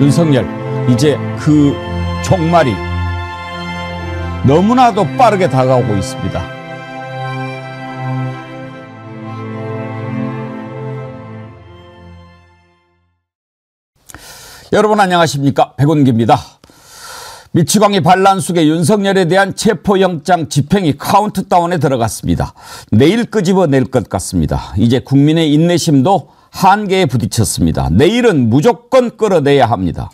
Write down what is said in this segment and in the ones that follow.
윤석열, 이제 그 종말이 너무나도 빠르게 다가오고 있습니다. 여러분 안녕하십니까? 백운기입니다. 미치광이 반란 속에 윤석열에 대한 체포영장 집행이 카운트다운에 들어갔습니다. 내일 끄집어낼 것 같습니다. 이제 국민의 인내심도 한계에 부딪혔습니다. 내일은 무조건 끌어내야 합니다.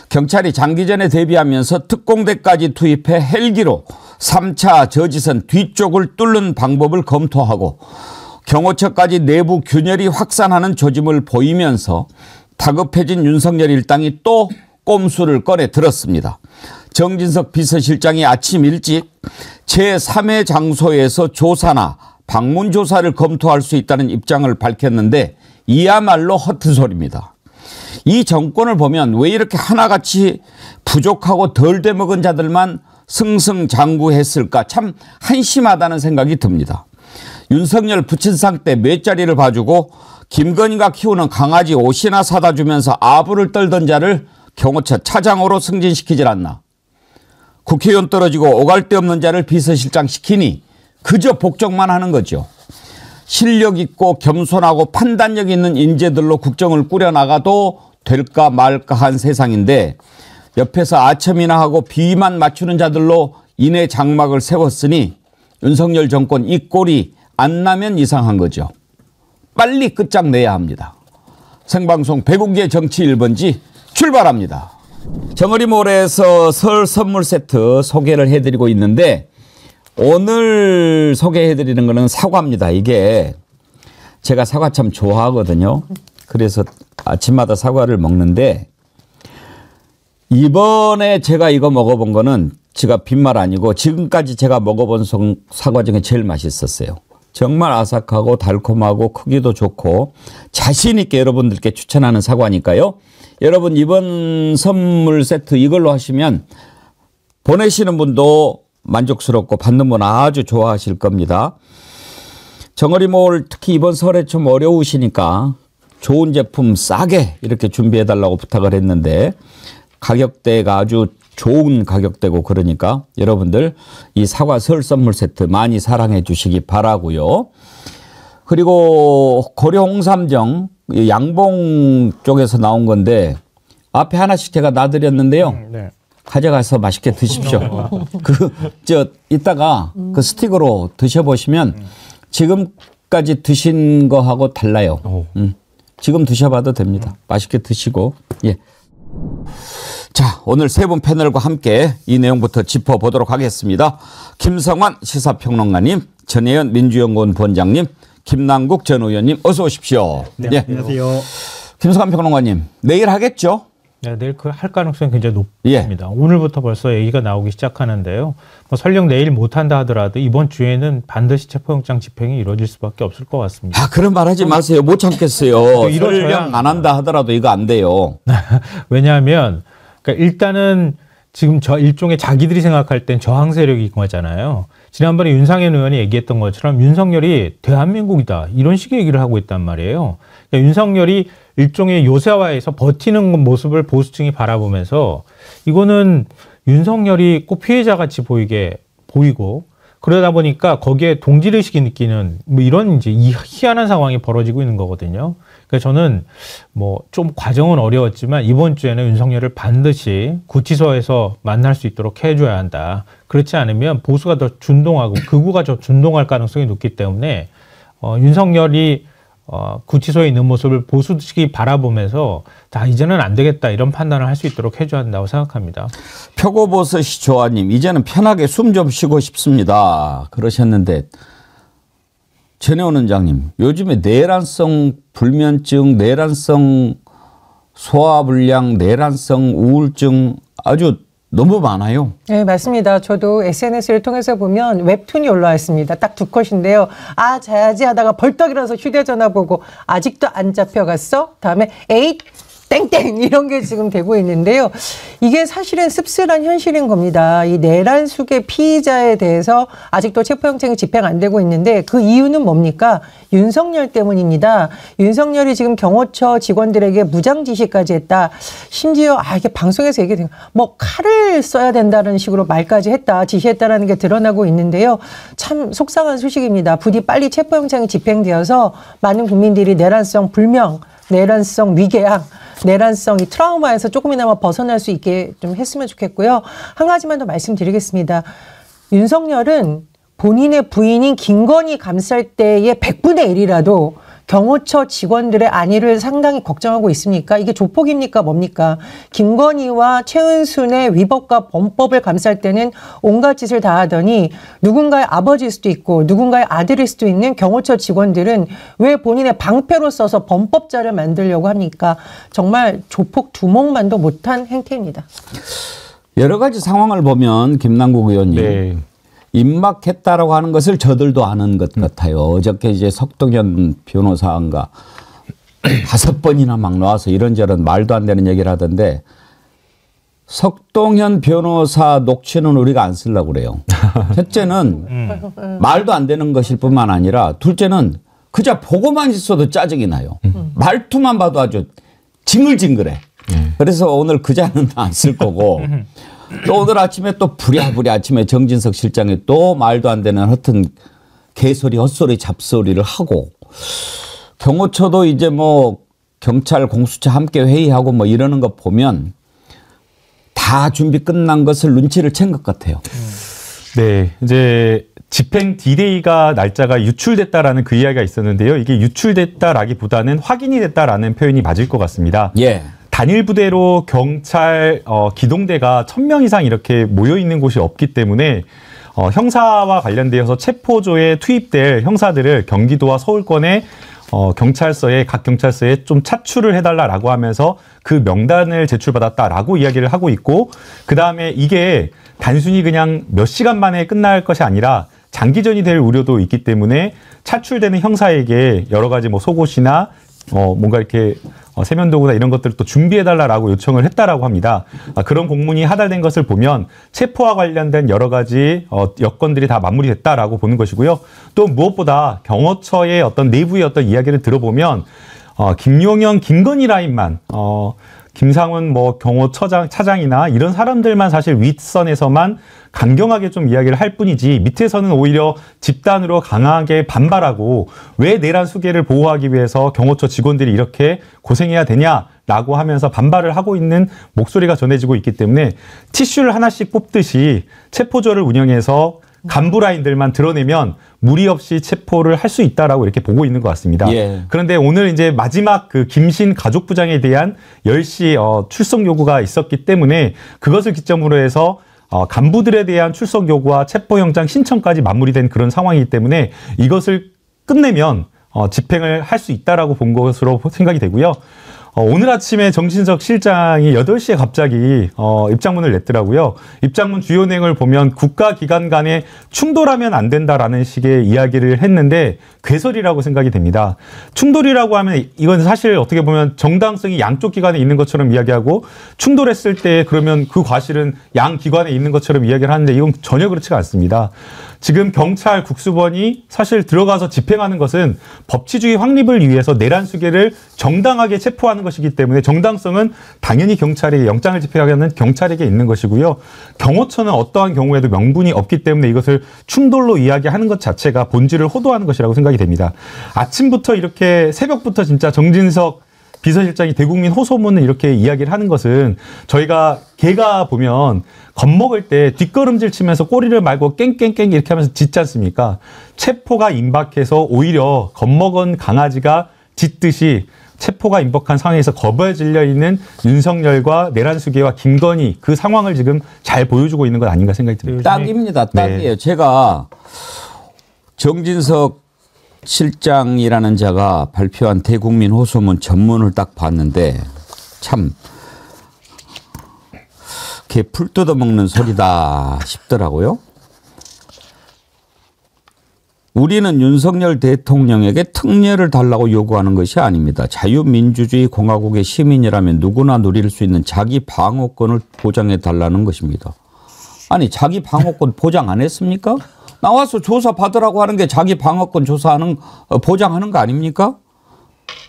경찰이 장기전에 대비하면서 특공대까지 투입해 헬기로 3차 저지선 뒤쪽을 뚫는 방법을 검토하고 경호처까지 내부 균열이 확산하는 조짐을 보이면서 다급해진 윤석열 일당이 또 꼼수를 꺼내 들었습니다. 정진석 비서실장이 아침 일찍 제3의 장소에서 조사나 방문 조사를 검토할 수 있다는 입장을 밝혔는데 이야말로 허튼 소리입니다. 이 정권을 보면 왜 이렇게 하나같이 부족하고 덜 돼먹은 자들만 승승장구했을까 참 한심하다는 생각이 듭니다. 윤석열 부친상 때 몇 자리를 봐주고 김건희가 키우는 강아지 옷이나 사다 주면서 아부를 떨던 자를 경호처 차장으로 승진시키질 않나. 국회의원 떨어지고 오갈 데 없는 자를 비서실장 시키니 그저 복종만 하는 거죠. 실력 있고 겸손하고 판단력 있는 인재들로 국정을 꾸려나가도 될까 말까 한 세상인데 옆에서 아첨이나 하고 비위만 맞추는 자들로 인해 장막을 세웠으니 윤석열 정권 이 꼴이 안 나면 이상한 거죠. 빨리 끝장내야 합니다. 생방송 백운기의 정치 1번지 출발합니다. 정어리몰에서 설 선물 세트 소개를 해드리고 있는데 오늘 소개해드리는 거는 사과입니다. 이게 제가 사과 참 좋아하거든요. 그래서 아침마다 사과를 먹는데 이번에 제가 이거 먹어본 거는 제가 빈말 아니고 지금까지 제가 먹어본 사과 중에 제일 맛있었어요. 정말 아삭하고 달콤하고 크기도 좋고 자신 있게 여러분들께 추천하는 사과니까요. 여러분 이번 선물 세트 이걸로 하시면 보내시는 분도 만족스럽고 받는 분 아주 좋아하실 겁니다. 정어리몰 특히 이번 설에 좀 어려우시니까 좋은 제품 싸게 이렇게 준비해달라고 부탁을 했는데 가격대가 아주 좋은 가격대고 그러니까 여러분들 이 사과 설 선물 세트 많이 사랑해 주시기 바라고요. 그리고 고려 홍삼정 양봉 쪽에서 나온 건데 앞에 하나씩 제가 놔드렸는데요. 네. 가져가서 맛있게 드십시오. 이따가 그 스틱으로 드셔보시면 지금까지 드신 거하고 달라요. 지금 드셔봐도 됩니다. 맛있게 드시고. 예. 자, 오늘 세 분 패널과 함께 이 내용부터 짚어보도록 하겠습니다. 김성환 시사평론가님, 전혜연 민주연구원 본장님, 김남국 전 의원님 어서 오십시오. 네, 예. 안녕하세요. 김성환 평론가님, 내일 하겠죠? 네, 내일 할 가능성이 굉장히 높습니다. 예. 오늘부터 벌써 얘기가 나오기 시작하는데요. 뭐 설령 내일 못한다 하더라도 이번 주에는 반드시 체포영장 집행이 이루어질 수밖에 없을 것 같습니다. 아, 그런 말 하지 마세요. 못 참겠어요. 설령 안 한다 하더라도 이거 안 돼요. 왜냐하면 그러니까 일단은 지금 저 일종의 자기들이 생각할 땐 저항 세력인 거잖아요. 지난번에 윤상현 의원이 얘기했던 것처럼 윤석열이 대한민국이다 이런 식의 얘기를 하고 있단 말이에요. 그러니까 윤석열이 일종의 요새화에서 버티는 모습을 보수층이 바라보면서 이거는 윤석열이 꼭 피해자같이 보이고 그러다 보니까 거기에 동질의식이 느끼는 뭐 이런 이제 희한한 상황이 벌어지고 있는 거거든요. 그러니까 저는 뭐 좀 과정은 어려웠지만 이번 주에는 윤석열을 반드시 구치소에서 만날 수 있도록 해줘야 한다. 그렇지 않으면 보수가 더 준동하고 극우가 더 준동할 가능성이 높기 때문에 윤석열이 구치소에 있는 모습을 보수층이 바라보면서 이제는 안 되겠다 이런 판단을 할 수 있도록 해줘야 한다고 생각합니다. 표고버섯이 조아님, 이제는 편하게 숨 좀 쉬고 싶습니다. 그러셨는데 전혜원 원장님, 요즘에 내란성 불면증, 내란성 소화불량, 내란성 우울증 아주 너무 많아요. 네, 맞습니다. 저도 SNS를 통해서 보면 웹툰이 올라와 있습니다. 딱 두 컷인데요. 아, 자야지 하다가 벌떡 일어나서 휴대전화 보고 아직도 안 잡혀갔어? 다음에 에잇 땡땡 이런 게 지금 되고 있는데요. 이게 사실은 씁쓸한 현실인 겁니다. 이 내란숙의 피의자에 대해서 아직도 체포영장이 집행 안 되고 있는데 그 이유는 뭡니까? 윤석열 때문입니다. 윤석열이 지금 경호처 직원들에게 무장지시까지 했다. 심지어 이게 방송에서 얘기된 뭐 칼을 써야 된다는 식으로 말까지 했다. 지시했다라는 게 드러나고 있는데요. 참 속상한 소식입니다. 부디 빨리 체포영장이 집행되어서 많은 국민들이 내란성 불명, 내란성 위궤양, 내란성 이 트라우마에서 조금이나마 벗어날 수 있게 좀 했으면 좋겠고요. 한 가지만 더 말씀드리겠습니다. 윤석열은 본인의 부인인 김건희 감쌀 때의 100분의 1이라도 경호처 직원들의 안위를 상당히 걱정하고 있습니까? 이게 조폭입니까? 뭡니까? 김건희와 최은순의 위법과 범법을 감쌀 때는 온갖 짓을 다 하더니 누군가의 아버지일 수도 있고 누군가의 아들일 수도 있는 경호처 직원들은 왜 본인의 방패로 써서 범법자를 만들려고 합니까? 정말 조폭 두목만도 못한 행태입니다. 여러 가지 상황을 보면 김남국 의원님. 네. 임박했다라고 하는 것을 저들도 아는 것 같아요. 어저께 이제 석동현 변호사가 5번이나 막 나와서 이런저런 말도 안 되는 얘기를 하던데 석동현 변호사 녹취는 우리가 안 쓰려고 그래요. 첫째는 말도 안 되는 것일 뿐만 아니라 둘째는 그저 보고만 있어도 짜증이 나요. 말투만 봐도 아주 징글징글해. 그래서 오늘 그자는 안 쓸 거고 또 오늘 아침에 또 부랴부랴 아침에 정진석 실장이 또 말도 안 되는 하여튼 개소리 헛소리 잡소리를 하고 경호처도 이제 뭐 경찰 공수처 함께 회의하고 뭐 이러는 거 보면 다 준비 끝난 것을 눈치를 챈 것 같아요. 네, 이제 집행 D-Day가 날짜가 유출됐다라는 그 이야기가 있었는데요. 이게 유출됐다라기보다는 확인이 됐다라는 표현이 맞을 것 같습니다. 예. 단일 부대로 경찰 기동대가 1000명 이상 이렇게 모여 있는 곳이 없기 때문에 형사와 관련되어서 체포조에 투입될 형사들을 경기도와 서울권의 경찰서에 각 경찰서에 좀 차출을 해달라라고 하면서 그 명단을 제출받았다라고 이야기를 하고 있고 그다음에 이게 단순히 그냥 몇 시간 만에 끝날 것이 아니라 장기전이 될 우려도 있기 때문에 차출되는 형사에게 여러 가지 뭐 속옷이나 뭔가 이렇게 세면도구나 이런 것들을 또 준비해달라라고 요청을 했다라고 합니다. 그런 공문이 하달된 것을 보면 체포와 관련된 여러 가지 여건들이 다 마무리됐다라고 보는 것이고요. 또 무엇보다 경호처의 어떤 내부의 어떤 이야기를 들어보면 김용현, 김건희 라인만 김상훈 뭐 경호처장 차장이나 이런 사람들만 사실 윗선에서만 강경하게 좀 이야기를 할 뿐이지 밑에서는 오히려 집단으로 강하게 반발하고 왜 내란 수계를 보호하기 위해서 경호처 직원들이 이렇게 고생해야 되냐라고 하면서 반발을 하고 있는 목소리가 전해지고 있기 때문에 티슈를 하나씩 뽑듯이 체포조를 운영해서 간부 라인들만 드러내면 무리 없이 체포를 할 수 있다라고 이렇게 보고 있는 것 같습니다. 예. 그런데 오늘 이제 마지막 그 김신 가족부장에 대한 10시 출석 요구가 있었기 때문에 그것을 기점으로 해서 간부들에 대한 출석 요구와 체포영장 신청까지 마무리된 그런 상황이기 때문에 이것을 끝내면 집행을 할 수 있다라고 본 것으로 생각이 되고요. 오늘 아침에 정진석 실장이 8시에 갑자기 입장문을 냈더라고요. 입장문 주요 내용을 보면 국가기관 간에 충돌하면 안 된다라는 식의 이야기를 했는데 괴설이라고 생각이 됩니다. 충돌이라고 하면 이건 사실 어떻게 보면 정당성이 양쪽 기관에 있는 것처럼 이야기하고 충돌했을 때 그러면 그 과실은 양 기관에 있는 것처럼 이야기를 하는데 이건 전혀 그렇지가 않습니다. 지금 경찰 국수본이 사실 들어가서 집행하는 것은 법치주의 확립을 위해서 내란 수계를 정당하게 체포하는 것이기 때문에 정당성은 당연히 경찰이 영장을 집행하는 경찰에게 있는 것이고요. 경호처는 어떠한 경우에도 명분이 없기 때문에 이것을 충돌로 이야기하는 것 자체가 본질을 호도하는 것이라고 생각이 됩니다. 아침부터 이렇게 새벽부터 진짜 정진석 비서실장이 대국민 호소문을 이렇게 이야기를 하는 것은 저희가 개가 보면 겁먹을 때 뒷걸음질 치면서 꼬리를 말고 깽깽깽 이렇게 하면서 짖지 않습니까? 체포가 임박해서 오히려 겁먹은 강아지가 짖듯이 체포가 임박한 상황에서 겁에 질려 있는 윤석열과 내란수계와 김건희 그 상황을 지금 잘 보여주고 있는 것 아닌가 생각이 듭니다. 딱입니다. 딱이에요. 네. 제가 정진석 실장이라는 자가 발표한 대국민 호소문 전문을 딱 봤는데 참 개 풀 뜯어먹는 소리다 싶더라고요. 우리는 윤석열 대통령에게 특례를 달라고 요구하는 것이 아닙니다. 자유민주주의 공화국의 시민이라면 누구나 누릴 수 있는 자기 방어권을 보장해 달라는 것입니다. 아니 자기 방어권 보장 안 했습니까? 나와서 조사 받으라고 하는 게 자기 방어권 보장하는 거 아닙니까?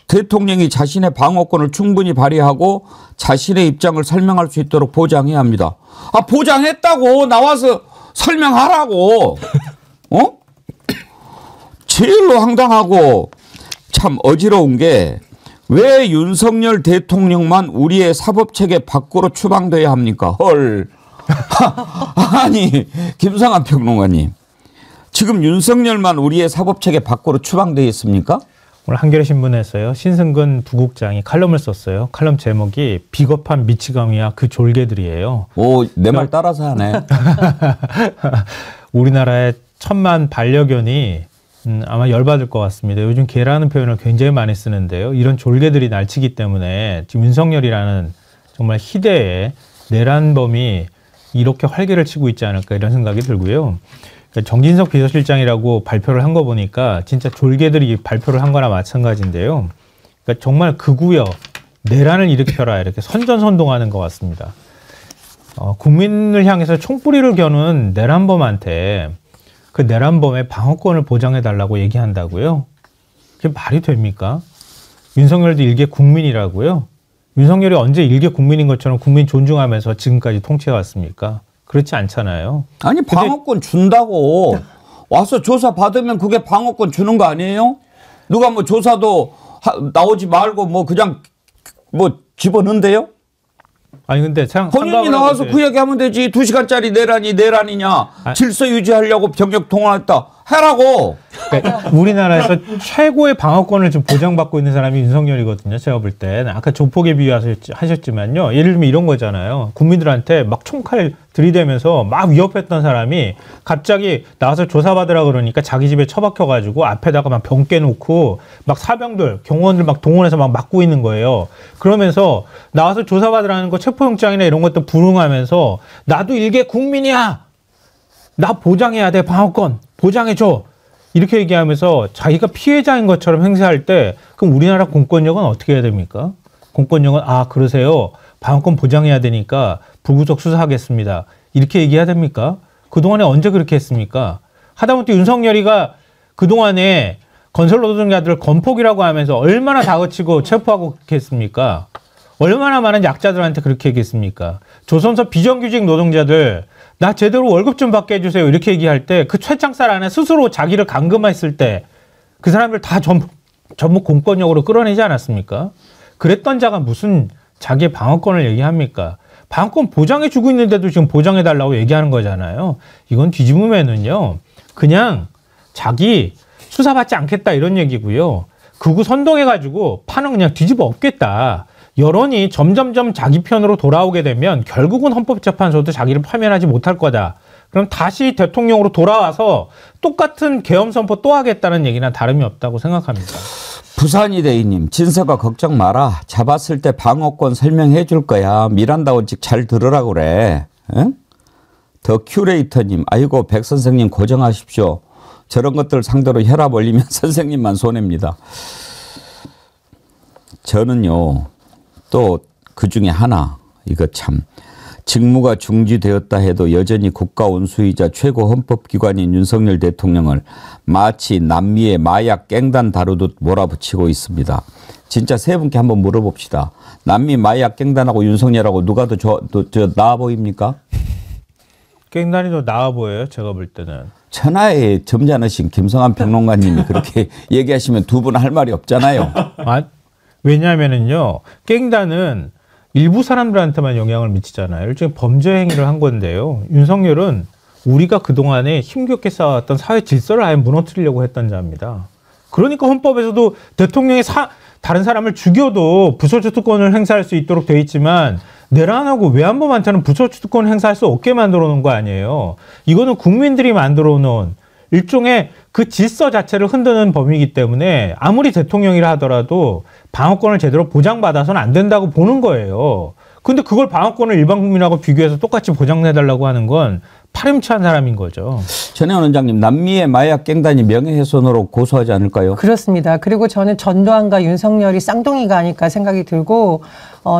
대통령이 자신의 방어권을 충분히 발휘하고 자신의 입장을 설명할 수 있도록 보장해야 합니다. 아 보장했다고 나와서 설명하라고. 어? 제일로 황당하고 참 어지러운 게 왜 윤석열 대통령만 우리의 사법체계 밖으로 추방돼야 합니까? 헐. 아니 김성한 평론가님 지금 윤석열만 우리의 사법체계 밖으로 추방되어 있습니까? 오늘 한겨레 신문에서요. 신승근 부국장이 칼럼을 썼어요. 칼럼 제목이 비겁한 미치광이야 그 졸개들이에요. 오, 내 말 따라서 하네. 우리나라의 1000만 반려견이 아마 열받을 것 같습니다. 요즘 개라는 표현을 굉장히 많이 쓰는데요. 이런 졸개들이 날치기 때문에 지금 윤석열이라는 정말 희대의 내란범이 이렇게 활개를 치고 있지 않을까 이런 생각이 들고요. 정진석 비서실장이라고 발표를 한 거 보니까 진짜 졸개들이 발표를 한 거나 마찬가지인데요. 그러니까 정말 극우여 내란을 일으켜라 이렇게 선전선동하는 것 같습니다. 국민을 향해서 총뿌리를 겨눈 내란범한테 그 내란범의 방어권을 보장해달라고 얘기한다고요? 그게 말이 됩니까? 윤석열도 일개 국민이라고요? 윤석열이 언제 일개 국민인 것처럼 국민 존중하면서 지금까지 통치해왔습니까? 그렇지 않잖아요. 아니 방어권 준다고 와서 조사 받으면 그게 방어권 주는 거 아니에요? 누가 뭐 조사도 나오지 말고 뭐 그냥 뭐 집어넣는데요? 아니 근데 본인이 나와서 그 얘기하면 되지. 2시간짜리 내란이냐 질서 유지하려고 병력 동원했다 해라고. 그러니까 우리나라에서 최고의 방어권을 지금 보장받고 있는 사람이 윤석열이거든요. 제가 볼 땐 아까 조폭에 비유하셨지만요. 예를 들면 이런 거잖아요. 국민들한테 막 총칼 들이대면서 막 위협했던 사람이 갑자기 나와서 조사받으라 그러니까 자기 집에 처박혀가지고 앞에다가 막 병 깨놓고 막 사병들 경호원들 막 동원해서 막 막고 있는 거예요. 그러면서 나와서 조사받으라는 거 체포영장이나 이런 것도 불응하면서 나도 일개 국민이야. 나 보장해야 돼. 방어권 보장해줘. 이렇게 얘기하면서 자기가 피해자인 것처럼 행세할 때 그럼 우리나라 공권력은 어떻게 해야 됩니까? 공권력은 그러세요. 방어권 보장해야 되니까 불구속 수사하겠습니다. 이렇게 얘기해야 됩니까? 그동안에 언제 그렇게 했습니까? 하다못해 윤석열이가 그동안에 건설 노동자들을 건폭이라고 하면서 얼마나 다그치고 체포하고 그렇게 했습니까? 얼마나 많은 약자들한테 그렇게 얘기했습니까? 조선소 비정규직 노동자들 나 제대로 월급 좀 받게 해주세요. 이렇게 얘기할 때 그 쇠창살 안에 스스로 자기를 감금했을 때 그 사람들 다 전부 공권력으로 끌어내지 않았습니까? 그랬던 자가 무슨 자기의 방어권을 얘기합니까? 방어권 보장해주고 있는데도 지금 보장해달라고 얘기하는 거잖아요. 이건 뒤집으면은요. 그냥 자기 수사받지 않겠다 이런 얘기고요. 극우 선동해가지고 판은 그냥 뒤집어 엎겠다. 여론이 점점점 자기 편으로 돌아오게 되면 결국은 헌법재판소도 자기를 파면하지 못할 거다. 그럼 다시 대통령으로 돌아와서 똑같은 계엄 선포 또 하겠다는 얘기나 다름이 없다고 생각합니다. 부산이대희님 진서가 걱정 마라. 잡았을 때 방어권 설명해 줄 거야. 미란다 원칙 잘 들으라고 그래. 응? 더 큐레이터님 아이고 백 선생님 고정하십시오. 저런 것들 상대로 혈압 올리면 선생님만 손해입니다. 저는요. 또 그중에 하나 이거 참 직무가 중지되었다 해도 여전히 국가원수이자 최고 헌법기관인 윤석열 대통령을 마치 남미의 마약 갱단 다루듯 몰아붙이고 있습니다. 진짜 세 분께 한번 물어봅시다. 남미 마약 갱단하고 윤석열하고 누가 더 나아 보입니까? 갱단이 더 나아 보여요. 제가 볼 때는. 천하의 점잖으신 김성한 평론가님이 그렇게 얘기하시면 두 분 할 말이 없잖아요. 왜냐하면은요, 갱단은 일부 사람들한테만 영향을 미치잖아요. 일종의 범죄 행위를 한 건데요. 윤석열은 우리가 그동안에 힘겹게 쌓아왔던 사회 질서를 아예 무너뜨리려고 했던 자입니다. 그러니까 헌법에서도 대통령이 다른 사람을 죽여도 부소추특권을 행사할 수 있도록 돼 있지만 내란하고 외환범한테는 부소추특권을 행사할 수 없게 만들어 놓은 거 아니에요. 이거는 국민들이 만들어 놓은 일종의 그 질서 자체를 흔드는 범위이기 때문에 아무리 대통령이라 하더라도 방어권을 제대로 보장받아서는 안 된다고 보는 거예요. 근데 그걸 방어권을 일반 국민하고 비교해서 똑같이 보장해달라고 하는 건 파렴치한 사람인 거죠. 전혜원 원장님, 남미의 마약 갱단이 명예훼손으로 고소하지 않을까요? 그렇습니다. 그리고 저는 전두환과 윤석열이 쌍둥이가 아닐까 생각이 들고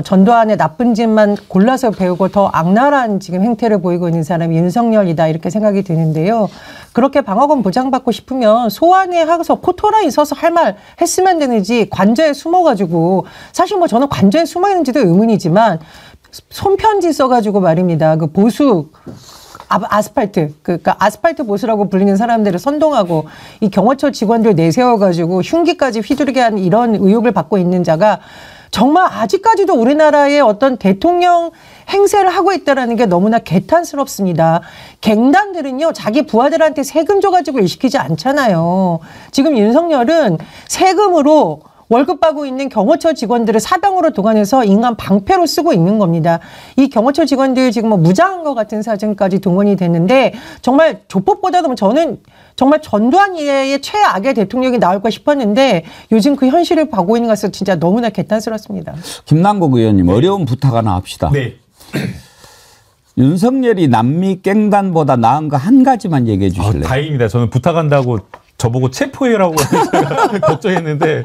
전두환의 나쁜 짓만 골라서 배우고 더 악랄한 지금 행태를 보이고 있는 사람이 윤석열이다 이렇게 생각이 드는데요. 그렇게 방어권 보장받고 싶으면 소환에 하서 코토라인 서서 할 말 했으면 되는지 관저에 숨어가지고 사실 뭐 저는 관저에 숨어 있는지도 의문이지만 손편지 써가지고 말입니다. 그 보수 아스팔트, 그러니까 아스팔트 보수라고 불리는 사람들을 선동하고 이 경호처 직원들 내세워가지고 흉기까지 휘두르게 한 이런 의혹을 받고 있는 자가 정말 아직까지도 우리나라의 어떤 대통령 행세를 하고 있다는 게 너무나 개탄스럽습니다. 갱단들은요, 자기 부하들한테 세금 줘가지고 일 시키지 않잖아요. 지금 윤석열은 세금으로 월급 받고 있는 경호처 직원들을 사병으로 동원해서 인간 방패로 쓰고 있는 겁니다. 이 경호처 직원들 지금 뭐 무장한 것 같은 사정까지 동원이 됐는데 정말 조폭보다도 저는 정말 전두환 이래의 최악의 대통령이 나올까 싶었는데 요즘 그 현실을 보고 있는 것은 진짜 너무나 개탄스럽습니다. 김남국 의원님, 어려운 부탁 하나 합시다. 네. 윤석열이 남미 갱단보다 나은 거 한 가지만 얘기해 주실래요? 다행입니다. 저는 부탁한다고 저보고 체포해라고 제가 걱정했는데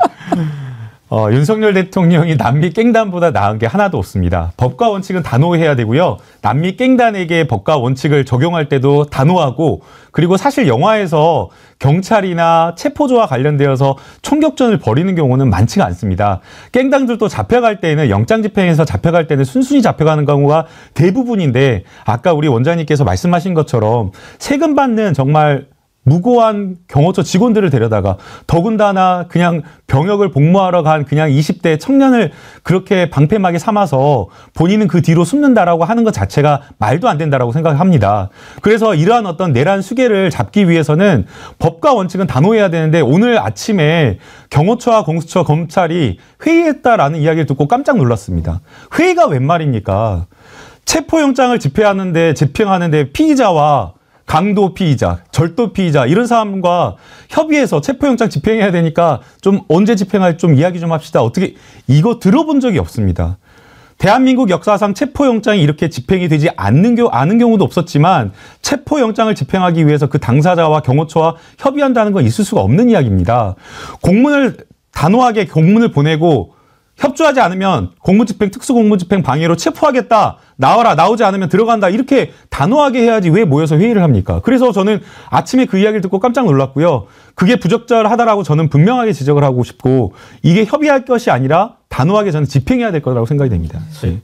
윤석열 대통령이 남미 깽단보다 나은 게 하나도 없습니다. 법과 원칙은 단호해야 되고요. 남미 깽단에게 법과 원칙을 적용할 때도 단호하고, 그리고 사실 영화에서 경찰이나 체포조와 관련되어서 총격전을 벌이는 경우는 많지가 않습니다. 깽단들도 잡혀갈 때는 영장 집행에서 잡혀갈 때는 순순히 잡혀가는 경우가 대부분인데, 아까 우리 원장님께서 말씀하신 것처럼 세금 받는 정말 무고한 경호처 직원들을 데려다가 더군다나 그냥 병역을 복무하러 간 그냥 20대 청년을 그렇게 방패막에 삼아서 본인은 그 뒤로 숨는다라고 하는 것 자체가 말도 안 된다라고 생각합니다. 그래서 이러한 어떤 내란 수계를 잡기 위해서는 법과 원칙은 단호해야 되는데, 오늘 아침에 경호처와 공수처, 검찰이 회의했다라는 이야기를 듣고 깜짝 놀랐습니다. 회의가 웬 말입니까? 체포영장을 집행하는데 피의자와 강도 피의자, 절도 피의자 이런 사람과 협의해서 체포영장 집행해야 되니까 좀 언제 집행할 좀 이야기 좀 합시다. 어떻게 이거 들어본 적이 없습니다. 대한민국 역사상 체포영장이 이렇게 집행이 되지 아는 경우도 없었지만 체포영장을 집행하기 위해서 그 당사자와 경호처와 협의한다는 건 있을 수가 없는 이야기입니다. 단호하게 공문을 보내고 협조하지 않으면 공무집행, 특수공무집행 방해로 체포하겠다. 나와라. 나오지 않으면 들어간다. 이렇게 단호하게 해야지 왜 모여서 회의를 합니까? 그래서 저는 아침에 그 이야기를 듣고 깜짝 놀랐고요. 그게 부적절하다라고 저는 분명하게 지적을 하고 싶고, 이게 협의할 것이 아니라 단호하게 저는 집행해야 될 거라고 생각이 됩니다. 네.